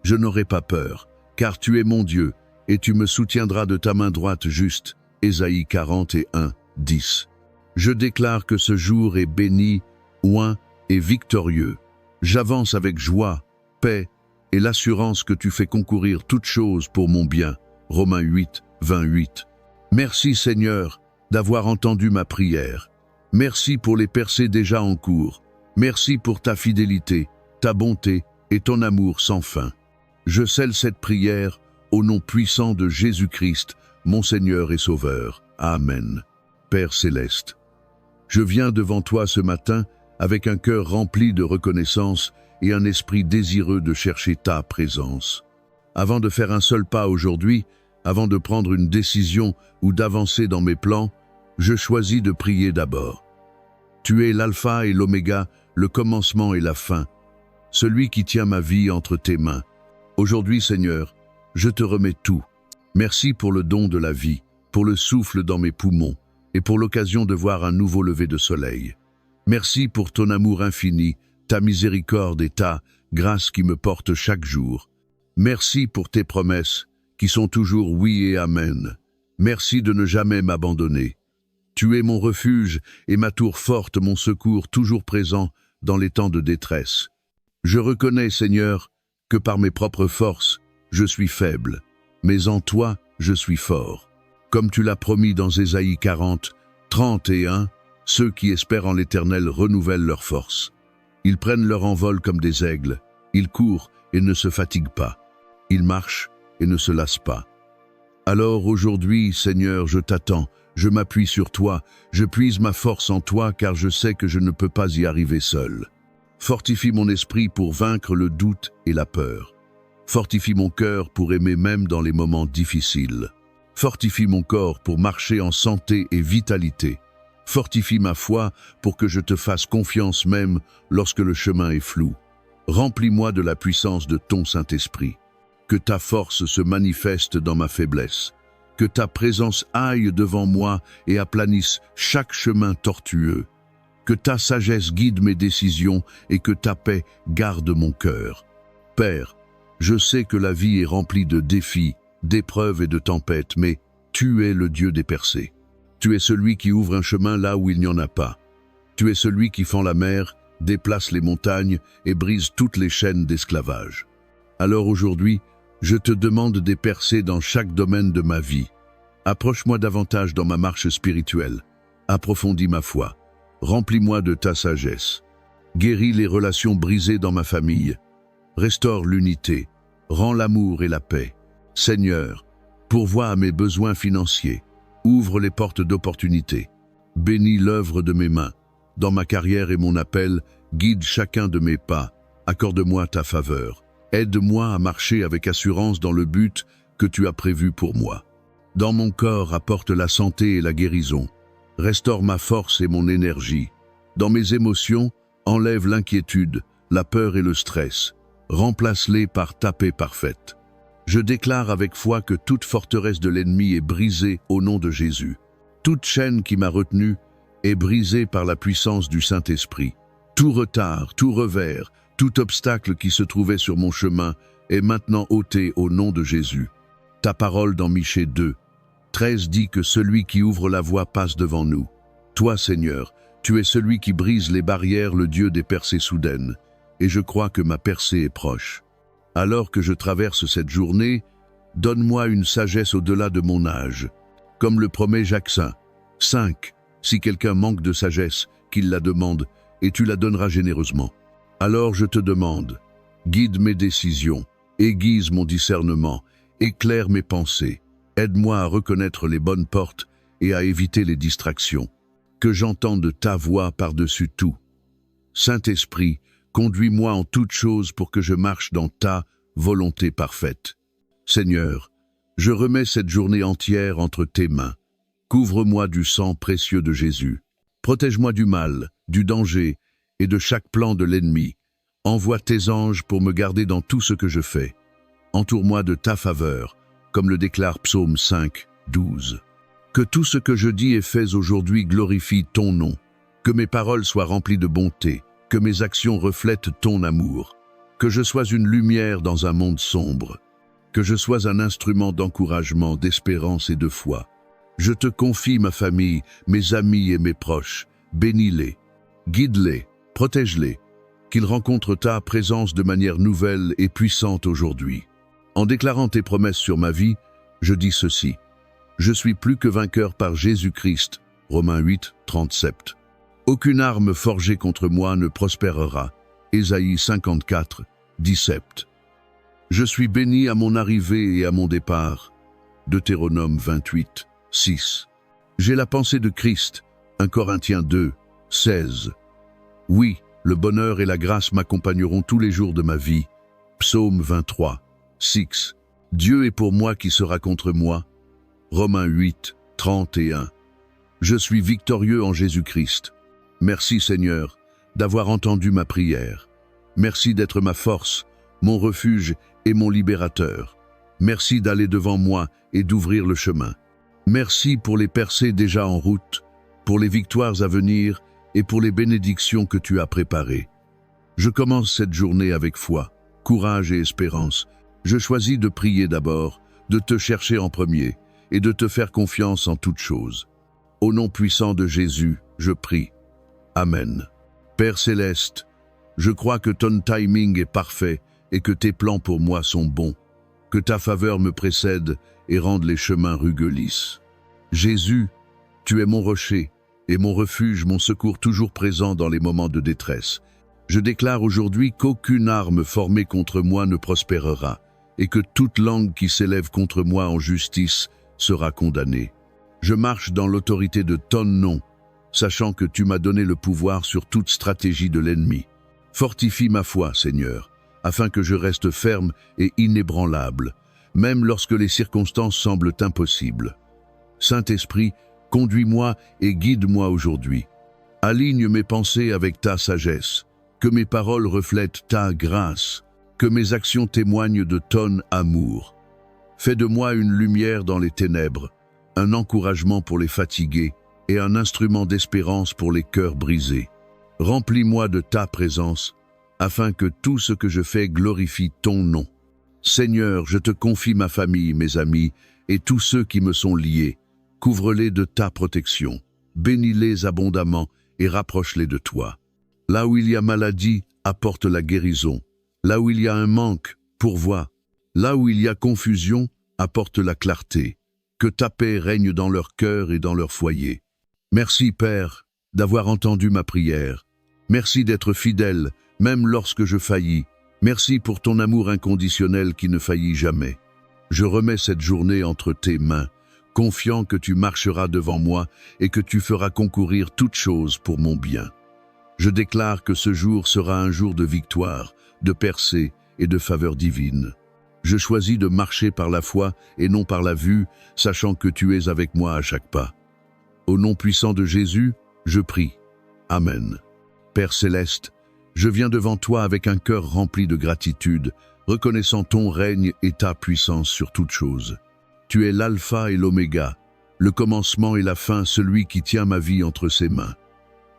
Je n'aurai pas peur, car tu es mon Dieu, et tu me soutiendras de ta main droite juste. Ésaïe 41, 10. Je déclare que ce jour est béni, oint et victorieux. J'avance avec joie, paix et l'assurance que tu fais concourir toutes choses pour mon bien. Romains 8, 28. Merci Seigneur d'avoir entendu ma prière. Merci pour les percées déjà en cours. Merci pour ta fidélité, ta bonté et ton amour sans fin. Je scelle cette prière au nom puissant de Jésus-Christ, mon Seigneur et Sauveur. Amen. Père céleste, je viens devant toi ce matin avec un cœur rempli de reconnaissance et un esprit désireux de chercher ta présence. Avant de faire un seul pas aujourd'hui, avant de prendre une décision ou d'avancer dans mes plans, je choisis de prier d'abord. Tu es l'alpha et l'oméga, le commencement et la fin, celui qui tient ma vie entre tes mains. Aujourd'hui, Seigneur, je te remets tout. Merci pour le don de la vie, pour le souffle dans mes poumons et pour l'occasion de voir un nouveau lever de soleil. Merci pour ton amour infini, ta miséricorde et ta grâce qui me portent chaque jour. Merci pour tes promesses, qui sont toujours oui et amen. Merci de ne jamais m'abandonner. Tu es mon refuge et ma tour forte, mon secours toujours présent dans les temps de détresse. Je reconnais, Seigneur, que par mes propres forces, je suis faible, mais en toi, je suis fort. Comme tu l'as promis dans Ésaïe 40, 31, ceux qui espèrent en l'Éternel renouvellent leur force. Ils prennent leur envol comme des aigles, ils courent et ne se fatiguent pas. Ils marchent et ne se lassent pas. Alors aujourd'hui, Seigneur, je t'attends, je m'appuie sur toi, je puise ma force en toi car je sais que je ne peux pas y arriver seul. Fortifie mon esprit pour vaincre le doute et la peur. Fortifie mon cœur pour aimer même dans les moments difficiles. Fortifie mon corps pour marcher en santé et vitalité. Fortifie ma foi pour que je te fasse confiance même lorsque le chemin est flou. Remplis-moi de la puissance de ton Saint-Esprit. Que ta force se manifeste dans ma faiblesse. Que ta présence aille devant moi et aplanisse chaque chemin tortueux. Que ta sagesse guide mes décisions et que ta paix garde mon cœur. Père, je sais que la vie est remplie de défis, d'épreuves et de tempêtes, mais tu es le Dieu des percées. Tu es celui qui ouvre un chemin là où il n'y en a pas. Tu es celui qui fend la mer, déplace les montagnes et brise toutes les chaînes d'esclavage. Alors aujourd'hui, je te demande des percées dans chaque domaine de ma vie. Approche-moi davantage dans ma marche spirituelle. Approfondis ma foi. Remplis-moi de ta sagesse. Guéris les relations brisées dans ma famille. Restaure l'unité. Rends l'amour et la paix. Seigneur, pourvois à mes besoins financiers. Ouvre les portes d'opportunités. Bénis l'œuvre de mes mains. Dans ma carrière et mon appel, guide chacun de mes pas. Accorde-moi ta faveur. Aide-moi à marcher avec assurance dans le but que tu as prévu pour moi. Dans mon corps, apporte la santé et la guérison. Restaure ma force et mon énergie. Dans mes émotions, enlève l'inquiétude, la peur et le stress. Remplace-les par ta paix parfaite. Je déclare avec foi que toute forteresse de l'ennemi est brisée au nom de Jésus. Toute chaîne qui m'a retenu est brisée par la puissance du Saint-Esprit. Tout retard, tout revers, tout obstacle qui se trouvait sur mon chemin est maintenant ôté au nom de Jésus. Ta parole dans Michée 2, 13 dit que celui qui ouvre la voie passe devant nous. Toi, Seigneur, tu es celui qui brise les barrières, le Dieu des percées soudaines, et je crois que ma percée est proche. Alors que je traverse cette journée, donne-moi une sagesse au-delà de mon âge. Comme le promet Jacques 5, si quelqu'un manque de sagesse, qu'il la demande, et tu la donneras généreusement. Alors je te demande, guide mes décisions, aiguise mon discernement, éclaire mes pensées, aide-moi à reconnaître les bonnes portes et à éviter les distractions. Que j'entende ta voix par-dessus tout. Saint-Esprit, conduis-moi en toutes choses pour que je marche dans ta volonté parfaite. Seigneur, je remets cette journée entière entre tes mains. Couvre-moi du sang précieux de Jésus. Protège-moi du mal, du danger et de chaque plan de l'ennemi. Envoie tes anges pour me garder dans tout ce que je fais. Entoure-moi de ta faveur, comme le déclare Psaume 5, 12. Que tout ce que je dis et fais aujourd'hui glorifie ton nom. Que mes paroles soient remplies de bonté, que mes actions reflètent ton amour. Que je sois une lumière dans un monde sombre. Que je sois un instrument d'encouragement, d'espérance et de foi. Je te confie ma famille, mes amis et mes proches. Bénis-les, guide-les, protège-les, qu'ils rencontrent ta présence de manière nouvelle et puissante aujourd'hui. En déclarant tes promesses sur ma vie, je dis ceci. Je suis plus que vainqueur par Jésus-Christ. Romains 8, 37. Aucune arme forgée contre moi ne prospérera. Ésaïe 54, 17. Je suis béni à mon arrivée et à mon départ. Deutéronome 28, 6. J'ai la pensée de Christ. 1 Corinthiens 2, 16. Oui, le bonheur et la grâce m'accompagneront tous les jours de ma vie. Psaume 23, 6. Dieu est pour moi, qui sera contre moi. Romains 8, 31. Je suis victorieux en Jésus-Christ. Merci Seigneur d'avoir entendu ma prière. Merci d'être ma force, mon refuge et mon libérateur. Merci d'aller devant moi et d'ouvrir le chemin. Merci pour les percées déjà en route, pour les victoires à venir et pour les bénédictions que tu as préparées. Je commence cette journée avec foi, courage et espérance. Je choisis de prier d'abord, de te chercher en premier et de te faire confiance en toutes choses. Au nom puissant de Jésus, je prie. Amen. Père céleste, je crois que ton timing est parfait et que tes plans pour moi sont bons, que ta faveur me précède et rende les chemins rugueux lisses. Jésus, tu es mon rocher et mon refuge, mon secours toujours présent dans les moments de détresse. Je déclare aujourd'hui qu'aucune arme formée contre moi ne prospérera et que toute langue qui s'élève contre moi en justice sera condamnée. Je marche dans l'autorité de ton nom, sachant que tu m'as donné le pouvoir sur toute stratégie de l'ennemi. Fortifie ma foi, Seigneur, afin que je reste ferme et inébranlable, même lorsque les circonstances semblent impossibles. Saint-Esprit, conduis-moi et guide-moi aujourd'hui. Aligne mes pensées avec ta sagesse, que mes paroles reflètent ta grâce, que mes actions témoignent de ton amour. Fais de moi une lumière dans les ténèbres, un encouragement pour les fatigués et un instrument d'espérance pour les cœurs brisés. Remplis-moi de ta présence, afin que tout ce que je fais glorifie ton nom. Seigneur, je te confie ma famille, mes amis, et tous ceux qui me sont liés. Couvre-les de ta protection, bénis-les abondamment et rapproche-les de toi. Là où il y a maladie, apporte la guérison. Là où il y a un manque, pourvois. Là où il y a confusion, apporte la clarté. Que ta paix règne dans leur cœur et dans leur foyer. Merci, Père, d'avoir entendu ma prière. Merci d'être fidèle, même lorsque je faillis. Merci pour ton amour inconditionnel qui ne faillit jamais. Je remets cette journée entre tes mains, confiant que tu marcheras devant moi et que tu feras concourir toutes choses pour mon bien. Je déclare que ce jour sera un jour de victoire, de percée et de faveur divine. Je choisis de marcher par la foi et non par la vue, sachant que tu es avec moi à chaque pas. Au nom puissant de Jésus, je prie. Amen. Père céleste, je viens devant toi avec un cœur rempli de gratitude, reconnaissant ton règne et ta puissance sur toutes choses. Tu es l'alpha et l'oméga, le commencement et la fin, celui qui tient ma vie entre ses mains.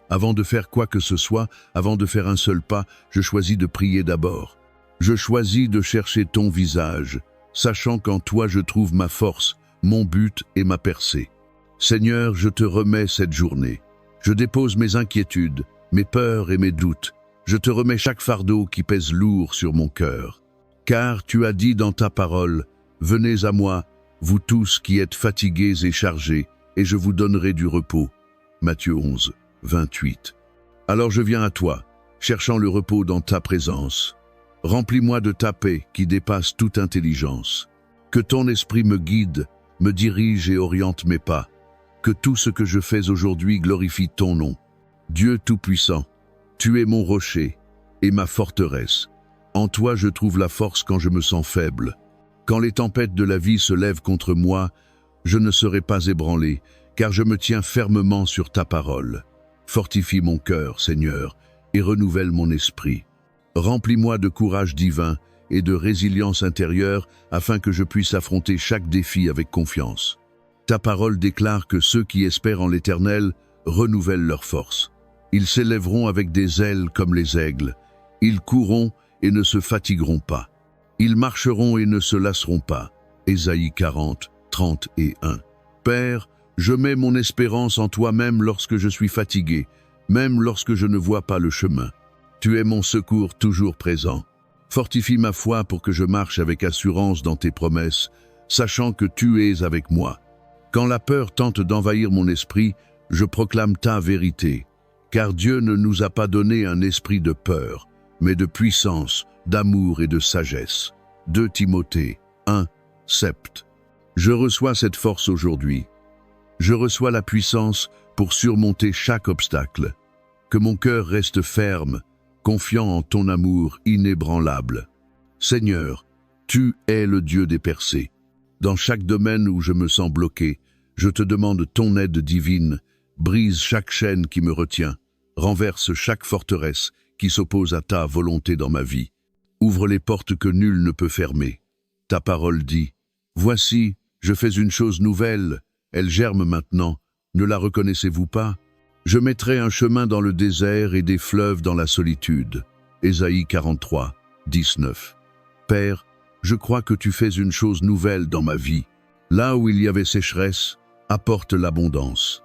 Avant de faire quoi que ce soit, avant de faire un seul pas, je choisis de prier d'abord. Je choisis de chercher ton visage, sachant qu'en toi je trouve ma force, mon but et ma percée. Seigneur, je te remets cette journée. Je dépose mes inquiétudes, mes peurs et mes doutes. Je te remets chaque fardeau qui pèse lourd sur mon cœur. Car tu as dit dans ta parole, « Venez à moi, vous tous qui êtes fatigués et chargés, et je vous donnerai du repos. » Matthieu 11, 28. Alors je viens à toi, cherchant le repos dans ta présence. Remplis-moi de ta paix qui dépasse toute intelligence. Que ton esprit me guide, me dirige et oriente mes pas. Que tout ce que je fais aujourd'hui glorifie ton nom. Dieu Tout-Puissant, tu es mon rocher et ma forteresse. En toi je trouve la force quand je me sens faible. Quand les tempêtes de la vie se lèvent contre moi, je ne serai pas ébranlé, car je me tiens fermement sur ta parole. Fortifie mon cœur, Seigneur, et renouvelle mon esprit. Remplis-moi de courage divin et de résilience intérieure afin que je puisse affronter chaque défi avec confiance. Ta parole déclare que ceux qui espèrent en l'Éternel renouvellent leur force. Ils s'élèveront avec des ailes comme les aigles. Ils courront et ne se fatigueront pas. Ils marcheront et ne se lasseront pas. Ésaïe 40, 30 et 1. Père, je mets mon espérance en toi même lorsque je suis fatigué, même lorsque je ne vois pas le chemin. Tu es mon secours toujours présent. Fortifie ma foi pour que je marche avec assurance dans tes promesses, sachant que tu es avec moi. Quand la peur tente d'envahir mon esprit, je proclame ta vérité. Car Dieu ne nous a pas donné un esprit de peur, mais de puissance, d'amour et de sagesse. 2 Timothée 1, 7. Je reçois cette force aujourd'hui. Je reçois la puissance pour surmonter chaque obstacle. Que mon cœur reste ferme, confiant en ton amour inébranlable. Seigneur, tu es le Dieu des percées. Dans chaque domaine où je me sens bloqué, je te demande ton aide divine. Brise chaque chaîne qui me retient, renverse chaque forteresse qui s'oppose à ta volonté dans ma vie. Ouvre les portes que nul ne peut fermer. Ta parole dit, « Voici, je fais une chose nouvelle, elle germe maintenant, ne la reconnaissez-vous pas? Je mettrai un chemin dans le désert et des fleuves dans la solitude. » Ésaïe 43, 19. Père, je crois que tu fais une chose nouvelle dans ma vie. Là où il y avait sécheresse, apporte l'abondance.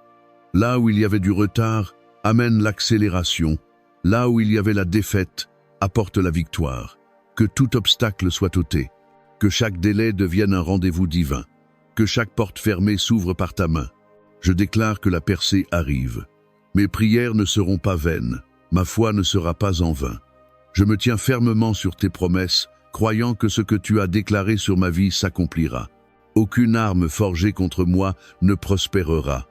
Là où il y avait du retard, amène l'accélération. Là où il y avait la défaite, apporte la victoire. Que tout obstacle soit ôté. Que chaque délai devienne un rendez-vous divin. Que chaque porte fermée s'ouvre par ta main. Je déclare que la percée arrive. Mes prières ne seront pas vaines. Ma foi ne sera pas en vain. Je me tiens fermement sur tes promesses, croyant que ce que tu as déclaré sur ma vie s'accomplira. Aucune arme forgée contre moi ne prospérera.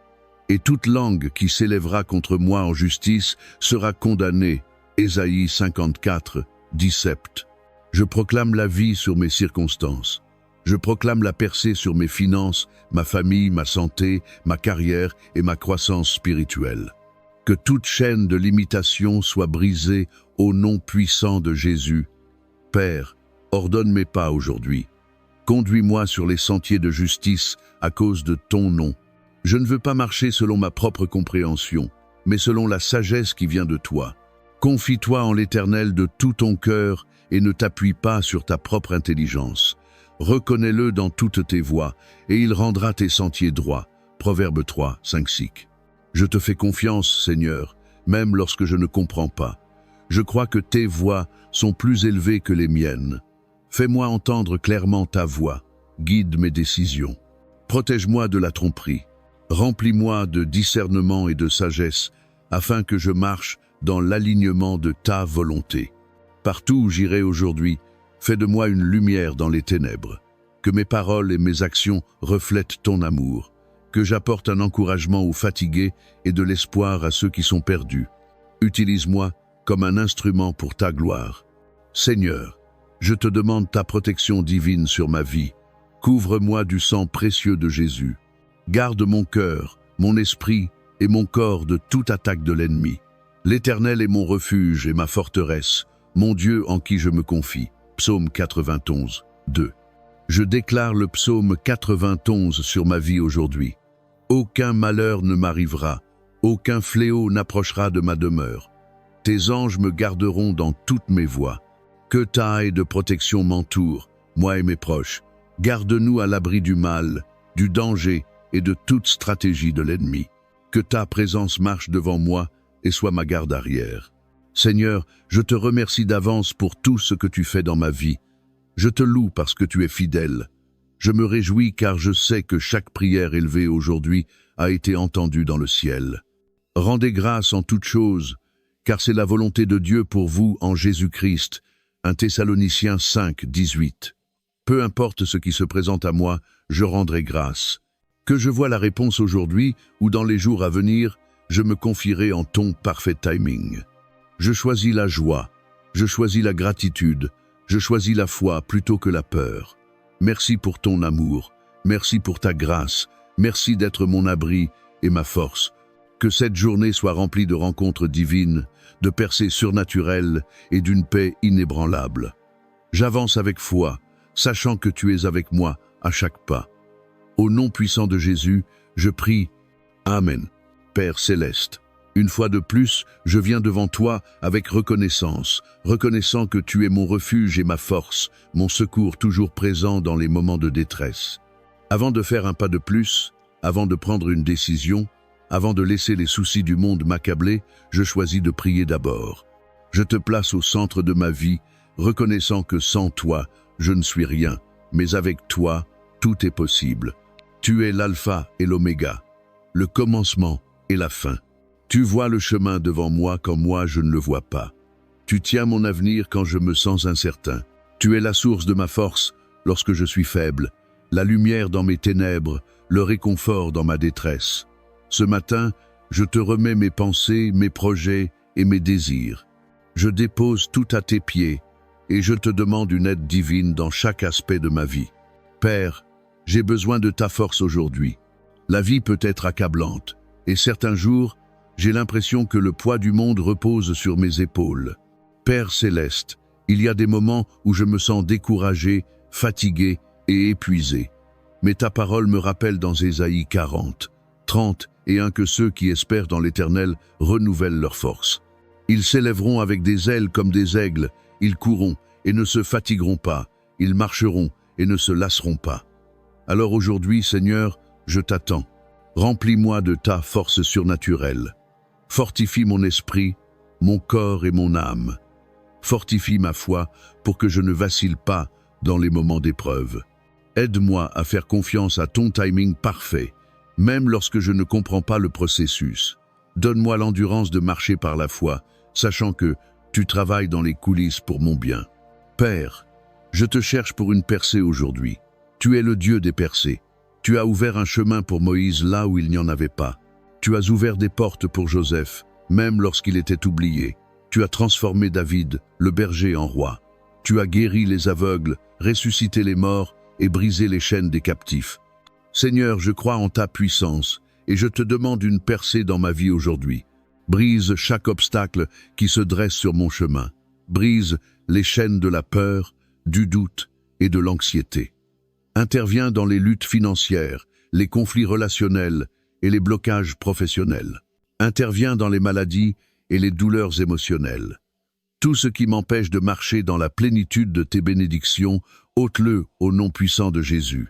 Et toute langue qui s'élèvera contre moi en justice sera condamnée. Ésaïe 54, 17. Je proclame la vie sur mes circonstances. Je proclame la percée sur mes finances, ma famille, ma santé, ma carrière et ma croissance spirituelle. Que toute chaîne de limitation soit brisée au nom puissant de Jésus. Père, ordonne mes pas aujourd'hui. Conduis-moi sur les sentiers de justice à cause de ton nom. Je ne veux pas marcher selon ma propre compréhension, mais selon la sagesse qui vient de toi. Confie-toi en l'Éternel de tout ton cœur et ne t'appuie pas sur ta propre intelligence. Reconnais-le dans toutes tes voies, et il rendra tes sentiers droits. Proverbe 3, 5, 6. Je te fais confiance, Seigneur, même lorsque je ne comprends pas. Je crois que tes voies sont plus élevées que les miennes. Fais-moi entendre clairement ta voix. Guide mes décisions. Protège-moi de la tromperie. Remplis-moi de discernement et de sagesse, afin que je marche dans l'alignement de ta volonté. Partout où j'irai aujourd'hui, fais de moi une lumière dans les ténèbres. Que mes paroles et mes actions reflètent ton amour. Que j'apporte un encouragement aux fatigués et de l'espoir à ceux qui sont perdus. Utilise-moi comme un instrument pour ta gloire. Seigneur, je te demande ta protection divine sur ma vie. Couvre-moi du sang précieux de Jésus. Garde mon cœur, mon esprit et mon corps de toute attaque de l'ennemi. L'Éternel est mon refuge et ma forteresse, mon Dieu en qui je me confie. Psaume 91, 2. Je déclare le psaume 91 sur ma vie aujourd'hui. Aucun malheur ne m'arrivera, aucun fléau n'approchera de ma demeure. Tes anges me garderont dans toutes mes voies. Que ta haie de protection m'entoure, moi et mes proches. Garde-nous à l'abri du mal, du danger et de toute stratégie de l'ennemi. Que ta présence marche devant moi et soit ma garde arrière. Seigneur, je te remercie d'avance pour tout ce que tu fais dans ma vie. Je te loue parce que tu es fidèle. Je me réjouis car je sais que chaque prière élevée aujourd'hui a été entendue dans le ciel. Rendez grâce en toutes choses, car c'est la volonté de Dieu pour vous en Jésus-Christ. 1 Thessaloniciens 5, 18. Peu importe ce qui se présente à moi, je rendrai grâce. Que je vois la réponse aujourd'hui ou dans les jours à venir, je me confierai en ton parfait timing. Je choisis la joie, je choisis la gratitude, je choisis la foi plutôt que la peur. Merci pour ton amour, merci pour ta grâce, merci d'être mon abri et ma force. Que cette journée soit remplie de rencontres divines, de percées surnaturelles et d'une paix inébranlable. J'avance avec foi, sachant que tu es avec moi à chaque pas. Au nom puissant de Jésus, je prie. Amen. Père céleste, une fois de plus, je viens devant toi avec reconnaissance, reconnaissant que tu es mon refuge et ma force, mon secours toujours présent dans les moments de détresse. Avant de faire un pas de plus, avant de prendre une décision, avant de laisser les soucis du monde m'accabler, je choisis de prier d'abord. Je te place au centre de ma vie, reconnaissant que sans toi, je ne suis rien, mais avec toi, tout est possible. Tu es l'alpha et l'oméga, le commencement et la fin. Tu vois le chemin devant moi quand moi je ne le vois pas. Tu tiens mon avenir quand je me sens incertain. Tu es la source de ma force lorsque je suis faible, la lumière dans mes ténèbres, le réconfort dans ma détresse. Ce matin, je te remets mes pensées, mes projets et mes désirs. Je dépose tout à tes pieds et je te demande une aide divine dans chaque aspect de ma vie. Père, j'ai besoin de ta force aujourd'hui. La vie peut être accablante et certains jours, j'ai l'impression que le poids du monde repose sur mes épaules. Père céleste, il y a des moments où je me sens découragé, fatigué et épuisé. Mais ta parole me rappelle dans Ésaïe 40, 30 et 1 que ceux qui espèrent dans l'Éternel renouvellent leur force. Ils s'élèveront avec des ailes comme des aigles, ils courront et ne se fatigueront pas, ils marcheront et ne se lasseront pas. Alors aujourd'hui, Seigneur, je t'attends. Remplis-moi de ta force surnaturelle. Fortifie mon esprit, mon corps et mon âme. Fortifie ma foi pour que je ne vacille pas dans les moments d'épreuve. Aide-moi à faire confiance à ton timing parfait, même lorsque je ne comprends pas le processus. Donne-moi l'endurance de marcher par la foi, sachant que tu travailles dans les coulisses pour mon bien. Père, je te cherche pour une percée aujourd'hui. Tu es le Dieu des percées. Tu as ouvert un chemin pour Moïse là où il n'y en avait pas. Tu as ouvert des portes pour Joseph, même lorsqu'il était oublié. Tu as transformé David, le berger, en roi. Tu as guéri les aveugles, ressuscité les morts et brisé les chaînes des captifs. Seigneur, je crois en ta puissance et je te demande une percée dans ma vie aujourd'hui. Brise chaque obstacle qui se dresse sur mon chemin. Brise les chaînes de la peur, du doute et de l'anxiété. Interviens dans les luttes financières, les conflits relationnels et les blocages professionnels. Interviens dans les maladies et les douleurs émotionnelles. Tout ce qui m'empêche de marcher dans la plénitude de tes bénédictions, ôte-le au nom puissant de Jésus.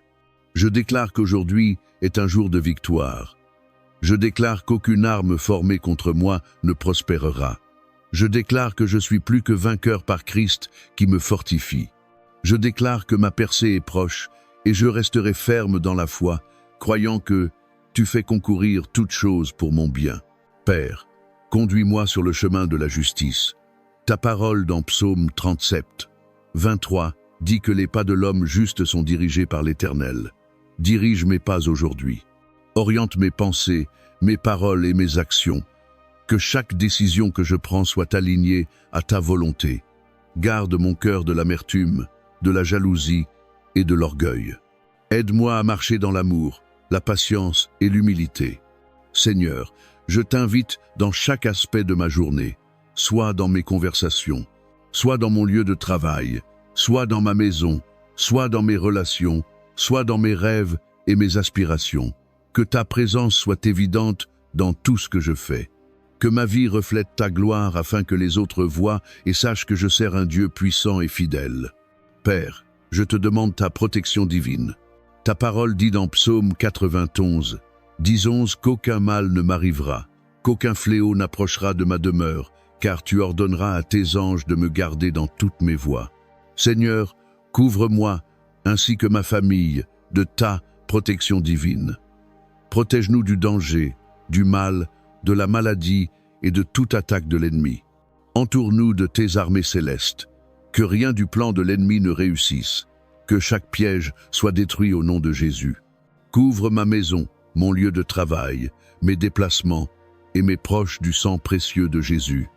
Je déclare qu'aujourd'hui est un jour de victoire. Je déclare qu'aucune arme formée contre moi ne prospérera. Je déclare que je suis plus que vainqueur par Christ qui me fortifie. Je déclare que ma percée est proche et je resterai ferme dans la foi, croyant que tu fais concourir toutes choses pour mon bien. Père, conduis-moi sur le chemin de la justice. Ta parole dans Psaume 37, 23 dit que les pas de l'homme juste sont dirigés par l'Éternel. Dirige mes pas aujourd'hui. Oriente mes pensées, mes paroles et mes actions. Que chaque décision que je prends soit alignée à ta volonté. Garde mon cœur de l'amertume, de la jalousie et de l'orgueil. Aide-moi à marcher dans l'amour, la patience et l'humilité. Seigneur, je t'invite dans chaque aspect de ma journée, soit dans mes conversations, soit dans mon lieu de travail, soit dans ma maison, soit dans mes relations, soit dans mes rêves et mes aspirations. Que ta présence soit évidente dans tout ce que je fais. Que ma vie reflète ta gloire afin que les autres voient et sachent que je sers un Dieu puissant et fidèle. Père, je te demande ta protection divine. Ta parole dit dans Psaume 91, 10-11 qu'aucun mal ne m'arrivera, qu'aucun fléau n'approchera de ma demeure, car tu ordonneras à tes anges de me garder dans toutes mes voies. Seigneur, couvre-moi, ainsi que ma famille, de ta protection divine. Protège-nous du danger, du mal, de la maladie et de toute attaque de l'ennemi. Entoure-nous de tes armées célestes. Que rien du plan de l'ennemi ne réussisse. Que chaque piège soit détruit au nom de Jésus. Couvre ma maison, mon lieu de travail, mes déplacements et mes proches du sang précieux de Jésus.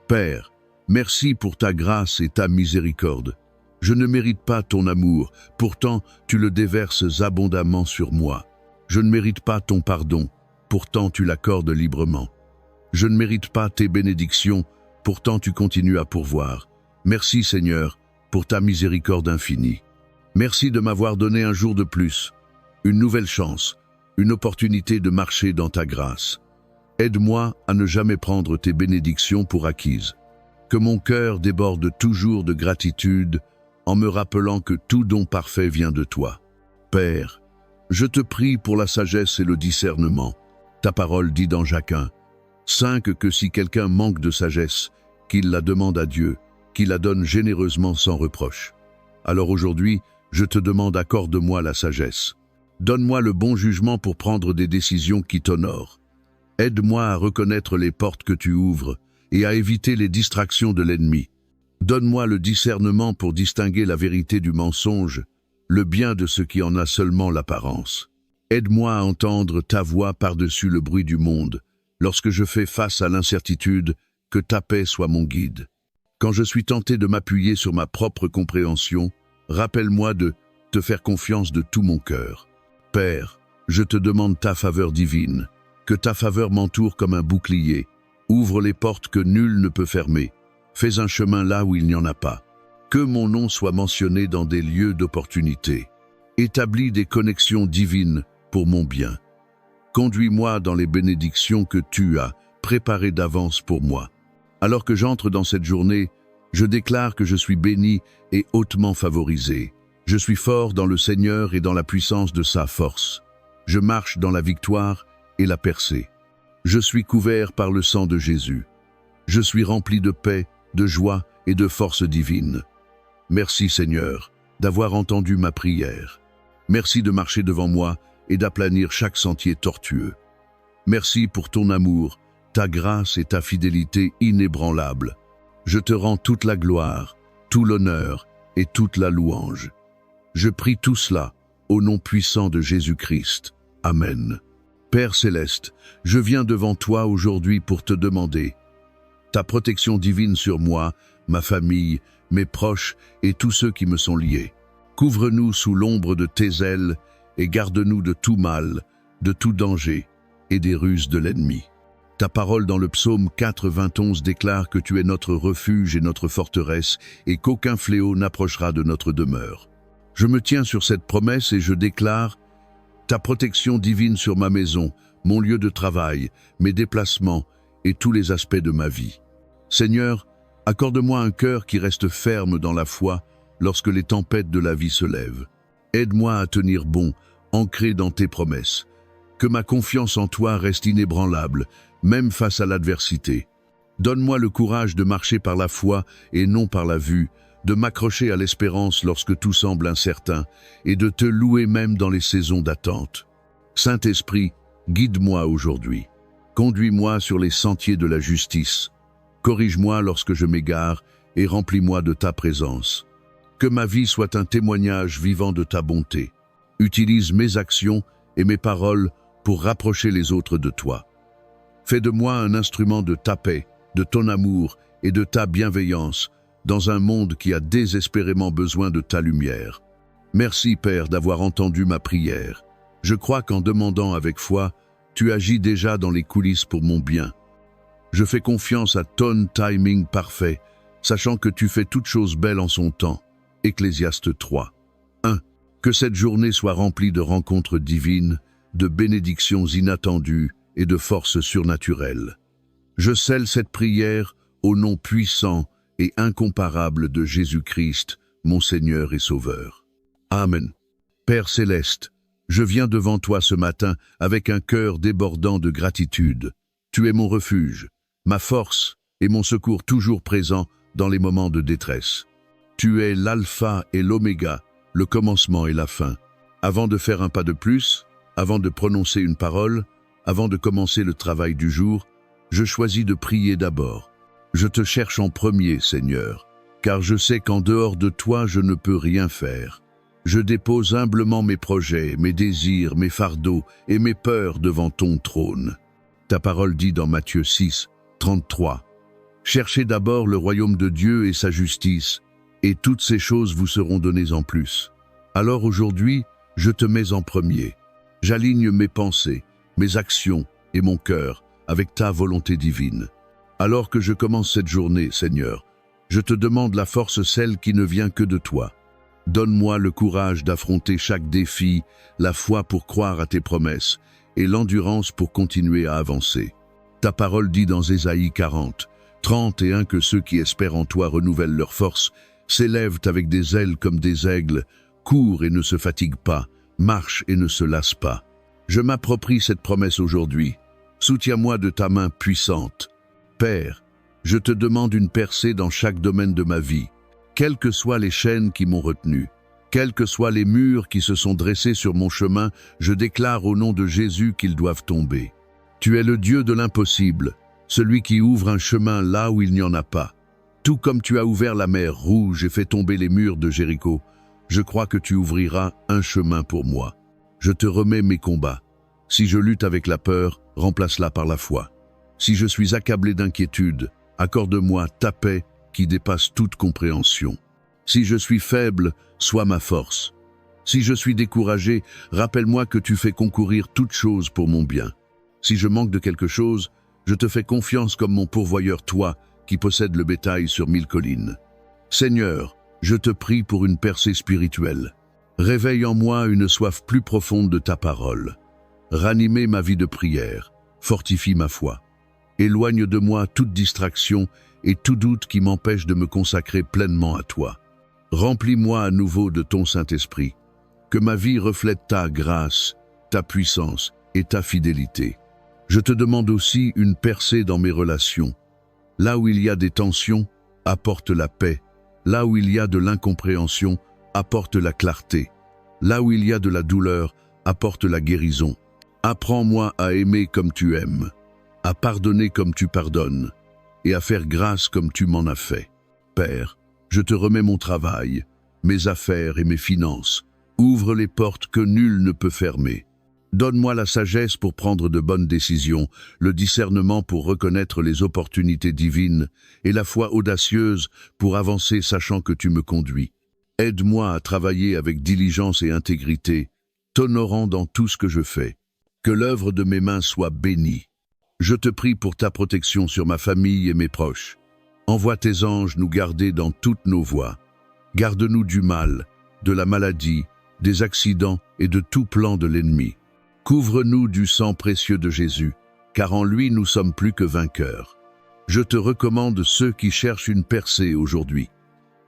Père, merci pour ta grâce et ta miséricorde. Je ne mérite pas ton amour, pourtant tu le déverses abondamment sur moi. Je ne mérite pas ton pardon, pourtant tu l'accordes librement. Je ne mérite pas tes bénédictions, pourtant tu continues à pourvoir. Merci Seigneur, pour ta miséricorde infinie. Merci de m'avoir donné un jour de plus, une nouvelle chance, une opportunité de marcher dans ta grâce. Aide-moi à ne jamais prendre tes bénédictions pour acquises. Que mon cœur déborde toujours de gratitude en me rappelant que tout don parfait vient de toi. Père, je te prie pour la sagesse et le discernement. Ta parole dit dans Jacques 1:5 que si quelqu'un manque de sagesse, qu'il la demande à Dieu, qu'il la donne généreusement sans reproche. Alors aujourd'hui, je te demande, accorde-moi la sagesse. Donne-moi le bon jugement pour prendre des décisions qui t'honorent. Aide-moi à reconnaître les portes que tu ouvres et à éviter les distractions de l'ennemi. Donne-moi le discernement pour distinguer la vérité du mensonge, le bien de ce qui en a seulement l'apparence. Aide-moi à entendre ta voix par-dessus le bruit du monde, lorsque je fais face à l'incertitude, que ta paix soit mon guide. Quand je suis tenté de m'appuyer sur ma propre compréhension, rappelle-moi de te faire confiance de tout mon cœur. Père, je te demande ta faveur divine, que ta faveur m'entoure comme un bouclier, ouvre les portes que nul ne peut fermer, fais un chemin là où il n'y en a pas. Que mon nom soit mentionné dans des lieux d'opportunité. Établis des connexions divines pour mon bien. Conduis-moi dans les bénédictions que tu as préparées d'avance pour moi. Alors que j'entre dans cette journée, je déclare que je suis béni et hautement favorisé. Je suis fort dans le Seigneur et dans la puissance de sa force. Je marche dans la victoire et la percée. Je suis couvert par le sang de Jésus. Je suis rempli de paix, de joie et de force divine. Merci Seigneur d'avoir entendu ma prière. Merci de marcher devant moi et d'aplanir chaque sentier tortueux. Merci pour ton amour, ta grâce et ta fidélité inébranlables. Je te rends toute la gloire, tout l'honneur et toute la louange. Je prie tout cela au nom puissant de Jésus-Christ. Amen. Père céleste, je viens devant toi aujourd'hui pour te demander ta protection divine sur moi, ma famille, mes proches et tous ceux qui me sont liés. Couvre-nous sous l'ombre de tes ailes et garde-nous de tout mal, de tout danger et des ruses de l'ennemi. Ta parole dans le psaume 4:21 déclare que tu es notre refuge et notre forteresse et qu'aucun fléau n'approchera de notre demeure. Je me tiens sur cette promesse et je déclare ta protection divine sur ma maison, mon lieu de travail, mes déplacements et tous les aspects de ma vie. Seigneur, accorde-moi un cœur qui reste ferme dans la foi lorsque les tempêtes de la vie se lèvent. Aide-moi à tenir bon, ancré dans tes promesses. Que ma confiance en toi reste inébranlable, même face à l'adversité. Donne-moi le courage de marcher par la foi et non par la vue, de m'accrocher à l'espérance lorsque tout semble incertain et de te louer même dans les saisons d'attente. Saint-Esprit, guide-moi aujourd'hui. Conduis-moi sur les sentiers de la justice. Corrige-moi lorsque je m'égare et remplis-moi de ta présence. Que ma vie soit un témoignage vivant de ta bonté. Utilise mes actions et mes paroles pour rapprocher les autres de toi. Fais de moi un instrument de ta paix, de ton amour et de ta bienveillance dans un monde qui a désespérément besoin de ta lumière. Merci Père d'avoir entendu ma prière. Je crois qu'en demandant avec foi, tu agis déjà dans les coulisses pour mon bien. Je fais confiance à ton timing parfait, sachant que tu fais toutes choses belles en son temps. Ecclésiaste 3. 1. Que cette journée soit remplie de rencontres divines, de bénédictions inattendues et de forces surnaturelles. Je scelle cette prière au nom puissant et incomparable de Jésus-Christ, mon Seigneur et Sauveur. Amen. Père céleste, je viens devant toi ce matin avec un cœur débordant de gratitude. Tu es mon refuge, ma force et mon secours toujours présent dans les moments de détresse. Tu es l'alpha et l'oméga, le commencement et la fin. Avant de faire un pas de plus, avant de prononcer une parole, avant de commencer le travail du jour, je choisis de prier d'abord. Je te cherche en premier, Seigneur, car je sais qu'en dehors de toi, je ne peux rien faire. Je dépose humblement mes projets, mes désirs, mes fardeaux et mes peurs devant ton trône. Ta parole dit dans Matthieu 6, 33, « Cherchez d'abord le royaume de Dieu et sa justice, et toutes ces choses vous seront données en plus. » Alors aujourd'hui, je te mets en premier. J'aligne mes pensées, mes actions et mon cœur avec ta volonté divine. Alors que je commence cette journée, Seigneur, je te demande la force, celle qui ne vient que de toi. Donne-moi le courage d'affronter chaque défi, la foi pour croire à tes promesses et l'endurance pour continuer à avancer. Ta parole dit dans Ésaïe 40, 31 que ceux qui espèrent en toi renouvellent leur force, s'élèvent avec des ailes comme des aigles, courent et ne se fatiguent pas, marchent et ne se lassent pas. Je m'approprie cette promesse aujourd'hui. Soutiens-moi de ta main puissante. Père, je te demande une percée dans chaque domaine de ma vie, quelles que soient les chaînes qui m'ont retenu, quels que soient les murs qui se sont dressés sur mon chemin, je déclare au nom de Jésus qu'ils doivent tomber. Tu es le Dieu de l'impossible, celui qui ouvre un chemin là où il n'y en a pas. Tout comme tu as ouvert la mer Rouge et fait tomber les murs de Jéricho, je crois que tu ouvriras un chemin pour moi. Je te remets mes combats. Si je lutte avec la peur, remplace-la par la foi. Si je suis accablé d'inquiétude, accorde-moi ta paix qui dépasse toute compréhension. Si je suis faible, sois ma force. Si je suis découragé, rappelle-moi que tu fais concourir toutes choses pour mon bien. Si je manque de quelque chose, je te fais confiance comme mon pourvoyeur, toi, qui possède le bétail sur 1000 collines. Seigneur, je te prie pour une percée spirituelle. Réveille en moi une soif plus profonde de ta parole. Ranime ma vie de prière, fortifie ma foi. Éloigne de moi toute distraction et tout doute qui m'empêche de me consacrer pleinement à toi. Remplis-moi à nouveau de ton Saint-Esprit. Que ma vie reflète ta grâce, ta puissance et ta fidélité. Je te demande aussi une percée dans mes relations. Là où il y a des tensions, apporte la paix. Là où il y a de l'incompréhension, apporte la clarté. Là où il y a de la douleur, apporte la guérison. Apprends-moi à aimer comme tu aimes, à pardonner comme tu pardonnes, et à faire grâce comme tu m'en as fait. Père, je te remets mon travail, mes affaires et mes finances. Ouvre les portes que nul ne peut fermer. Donne-moi la sagesse pour prendre de bonnes décisions, le discernement pour reconnaître les opportunités divines et la foi audacieuse pour avancer sachant que tu me conduis. Aide-moi à travailler avec diligence et intégrité, t'honorant dans tout ce que je fais. Que l'œuvre de mes mains soit bénie. Je te prie pour ta protection sur ma famille et mes proches. Envoie tes anges nous garder dans toutes nos voies. Garde-nous du mal de la maladie, des accidents et de tout plan de l'ennemi. Couvre-nous du sang précieux de Jésus, car en lui nous sommes plus que vainqueurs. Je te recommande ceux qui cherchent une percée aujourd'hui.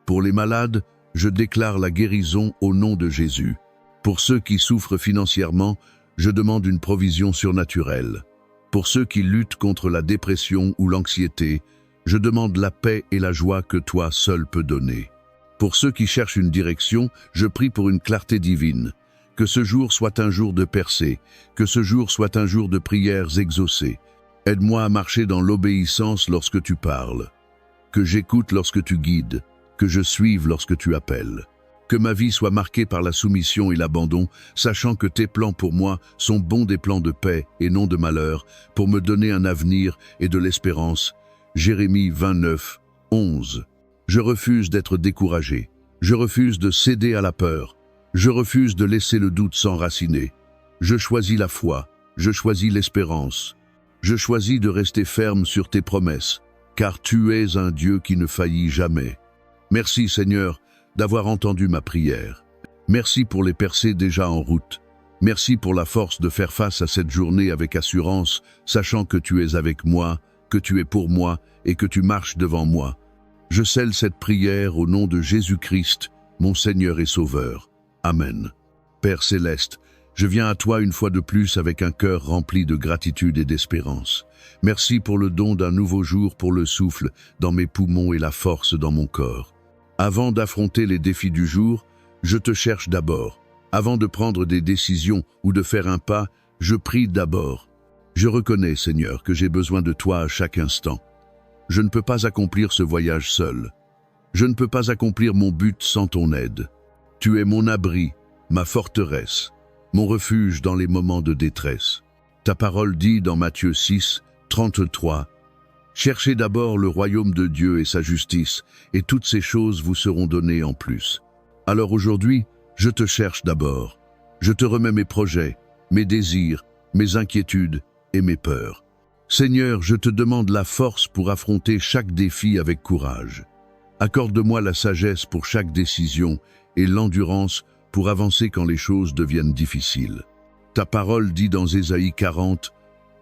Pour les malades, je déclare la guérison au nom de Jésus. Pour ceux qui souffrent financièrement, je demande une provision surnaturelle. Pour ceux qui luttent contre la dépression ou l'anxiété, je demande la paix et la joie que toi seul peux donner. Pour ceux qui cherchent une direction, je prie pour une clarté divine. Que ce jour soit un jour de percée, que ce jour soit un jour de prières exaucées. Aide-moi à marcher dans l'obéissance lorsque tu parles. Que j'écoute lorsque tu guides, que je suive lorsque tu appelles. Que ma vie soit marquée par la soumission et l'abandon, sachant que tes plans pour moi sont bons, des plans de paix et non de malheur, pour me donner un avenir et de l'espérance. Jérémie 29, 11. Je refuse d'être découragé. Je refuse de céder à la peur. Je refuse de laisser le doute s'enraciner. Je choisis la foi. Je choisis l'espérance. Je choisis de rester ferme sur tes promesses, car tu es un Dieu qui ne faillit jamais. Merci Seigneur d'avoir entendu ma prière. Merci pour les percées déjà en route. Merci pour la force de faire face à cette journée avec assurance, sachant que tu es avec moi, que tu es pour moi et que tu marches devant moi. Je scelle cette prière au nom de Jésus-Christ, mon Seigneur et Sauveur. Amen. Père Céleste, je viens à toi une fois de plus avec un cœur rempli de gratitude et d'espérance. Merci pour le don d'un nouveau jour, pour le souffle dans mes poumons et la force dans mon corps. Avant d'affronter les défis du jour, je te cherche d'abord. Avant de prendre des décisions ou de faire un pas, je prie d'abord. Je reconnais, Seigneur, que j'ai besoin de toi à chaque instant. Je ne peux pas accomplir ce voyage seul. Je ne peux pas accomplir mon but sans ton aide. Tu es mon abri, ma forteresse, mon refuge dans les moments de détresse. Ta parole dit dans Matthieu 6, 33, « Cherchez d'abord le royaume de Dieu et sa justice, et toutes ces choses vous seront données en plus. » Alors aujourd'hui, je te cherche d'abord. Je te remets mes projets, mes désirs, mes inquiétudes et mes peurs. Seigneur, je te demande la force pour affronter chaque défi avec courage. Accorde-moi la sagesse pour chaque décision et l'endurance pour avancer quand les choses deviennent difficiles. Ta parole dit dans Ésaïe 40,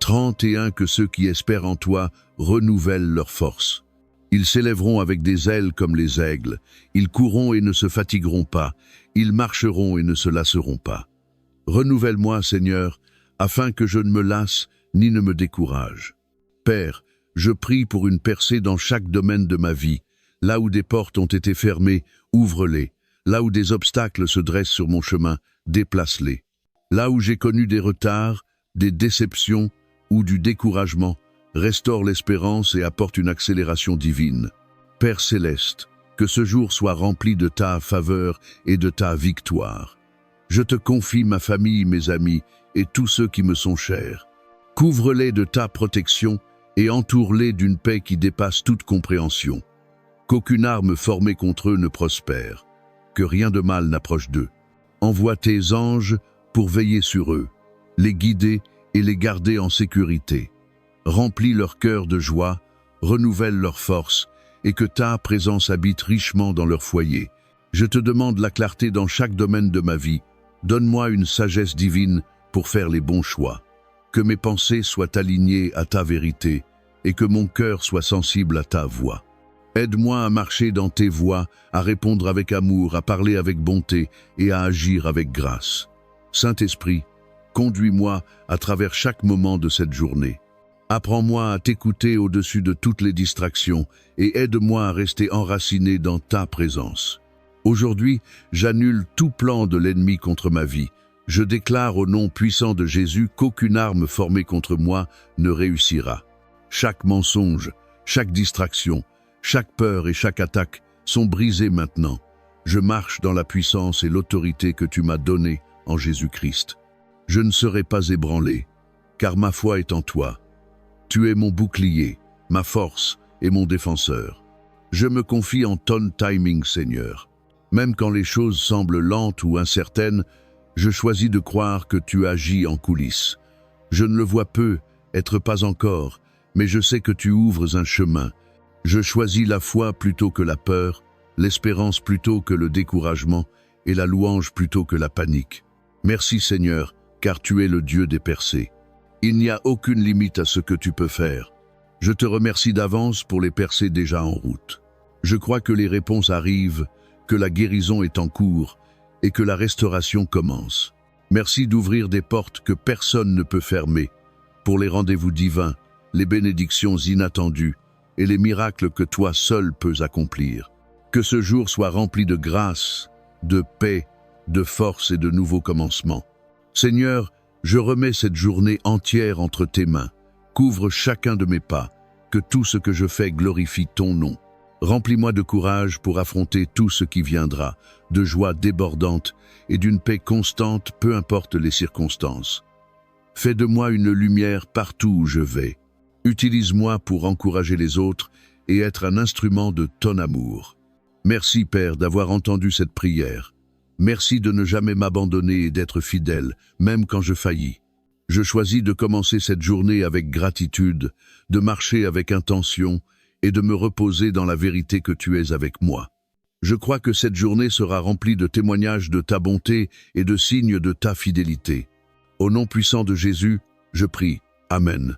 31 que ceux qui espèrent en toi renouvellent leur force. Ils s'élèveront avec des ailes comme les aigles, ils courront et ne se fatigueront pas, ils marcheront et ne se lasseront pas. Renouvelle-moi, Seigneur, afin que je ne me lasse ni ne me décourage. Père, je prie pour une percée dans chaque domaine de ma vie. Là où des portes ont été fermées, ouvre-les. Là où des obstacles se dressent sur mon chemin, déplace-les. Là où j'ai connu des retards, des déceptions ou du découragement, restaure l'espérance et apporte une accélération divine. Père céleste, que ce jour soit rempli de ta faveur et de ta victoire. Je te confie ma famille, mes amis et tous ceux qui me sont chers. Couvre-les de ta protection et entoure-les d'une paix qui dépasse toute compréhension. Qu'aucune arme formée contre eux ne prospère, que rien de mal n'approche d'eux. Envoie tes anges pour veiller sur eux, les guider et les garder en sécurité. Remplis leur cœur de joie, renouvelle leur force et que ta présence habite richement dans leur foyer. Je te demande la clarté dans chaque domaine de ma vie. Donne-moi une sagesse divine pour faire les bons choix. Que mes pensées soient alignées à ta vérité et que mon cœur soit sensible à ta voix. Aide-moi à marcher dans tes voies, à répondre avec amour, à parler avec bonté et à agir avec grâce. Saint-Esprit, conduis-moi à travers chaque moment de cette journée. Apprends-moi à t'écouter au-dessus de toutes les distractions et aide-moi à rester enraciné dans ta présence. Aujourd'hui, j'annule tout plan de l'ennemi contre ma vie. Je déclare au nom puissant de Jésus qu'aucune arme formée contre moi ne réussira. Chaque mensonge, chaque distraction, chaque peur et chaque attaque sont brisées maintenant. Je marche dans la puissance et l'autorité que tu m'as donnée en Jésus-Christ. Je ne serai pas ébranlé, car ma foi est en toi. Tu es mon bouclier, ma force et mon défenseur. Je me confie en ton timing, Seigneur. Même quand les choses semblent lentes ou incertaines, je choisis de croire que tu agis en coulisses. Je ne le vois peu, être pas encore, mais je sais que tu ouvres un chemin. Je choisis la foi plutôt que la peur, l'espérance plutôt que le découragement, et la louange plutôt que la panique. Merci Seigneur, car tu es le Dieu des percées. Il n'y a aucune limite à ce que tu peux faire. Je te remercie d'avance pour les percées déjà en route. Je crois que les réponses arrivent, que la guérison est en cours et que la restauration commence. Merci d'ouvrir des portes que personne ne peut fermer, pour les rendez-vous divins, les bénédictions inattendues et les miracles que toi seul peux accomplir. Que ce jour soit rempli de grâce, de paix, de force et de nouveaux commencements. Seigneur, je remets cette journée entière entre tes mains. Couvre chacun de mes pas, que tout ce que je fais glorifie ton nom. Remplis-moi de courage pour affronter tout ce qui viendra, de joie débordante et d'une paix constante, peu importe les circonstances. Fais de moi une lumière partout où je vais. Utilise-moi pour encourager les autres et être un instrument de ton amour. Merci Père d'avoir entendu cette prière. Merci de ne jamais m'abandonner et d'être fidèle, même quand je faillis. Je choisis de commencer cette journée avec gratitude, de marcher avec intention et de me reposer dans la vérité que tu es avec moi. Je crois que cette journée sera remplie de témoignages de ta bonté et de signes de ta fidélité. Au nom puissant de Jésus, je prie. Amen.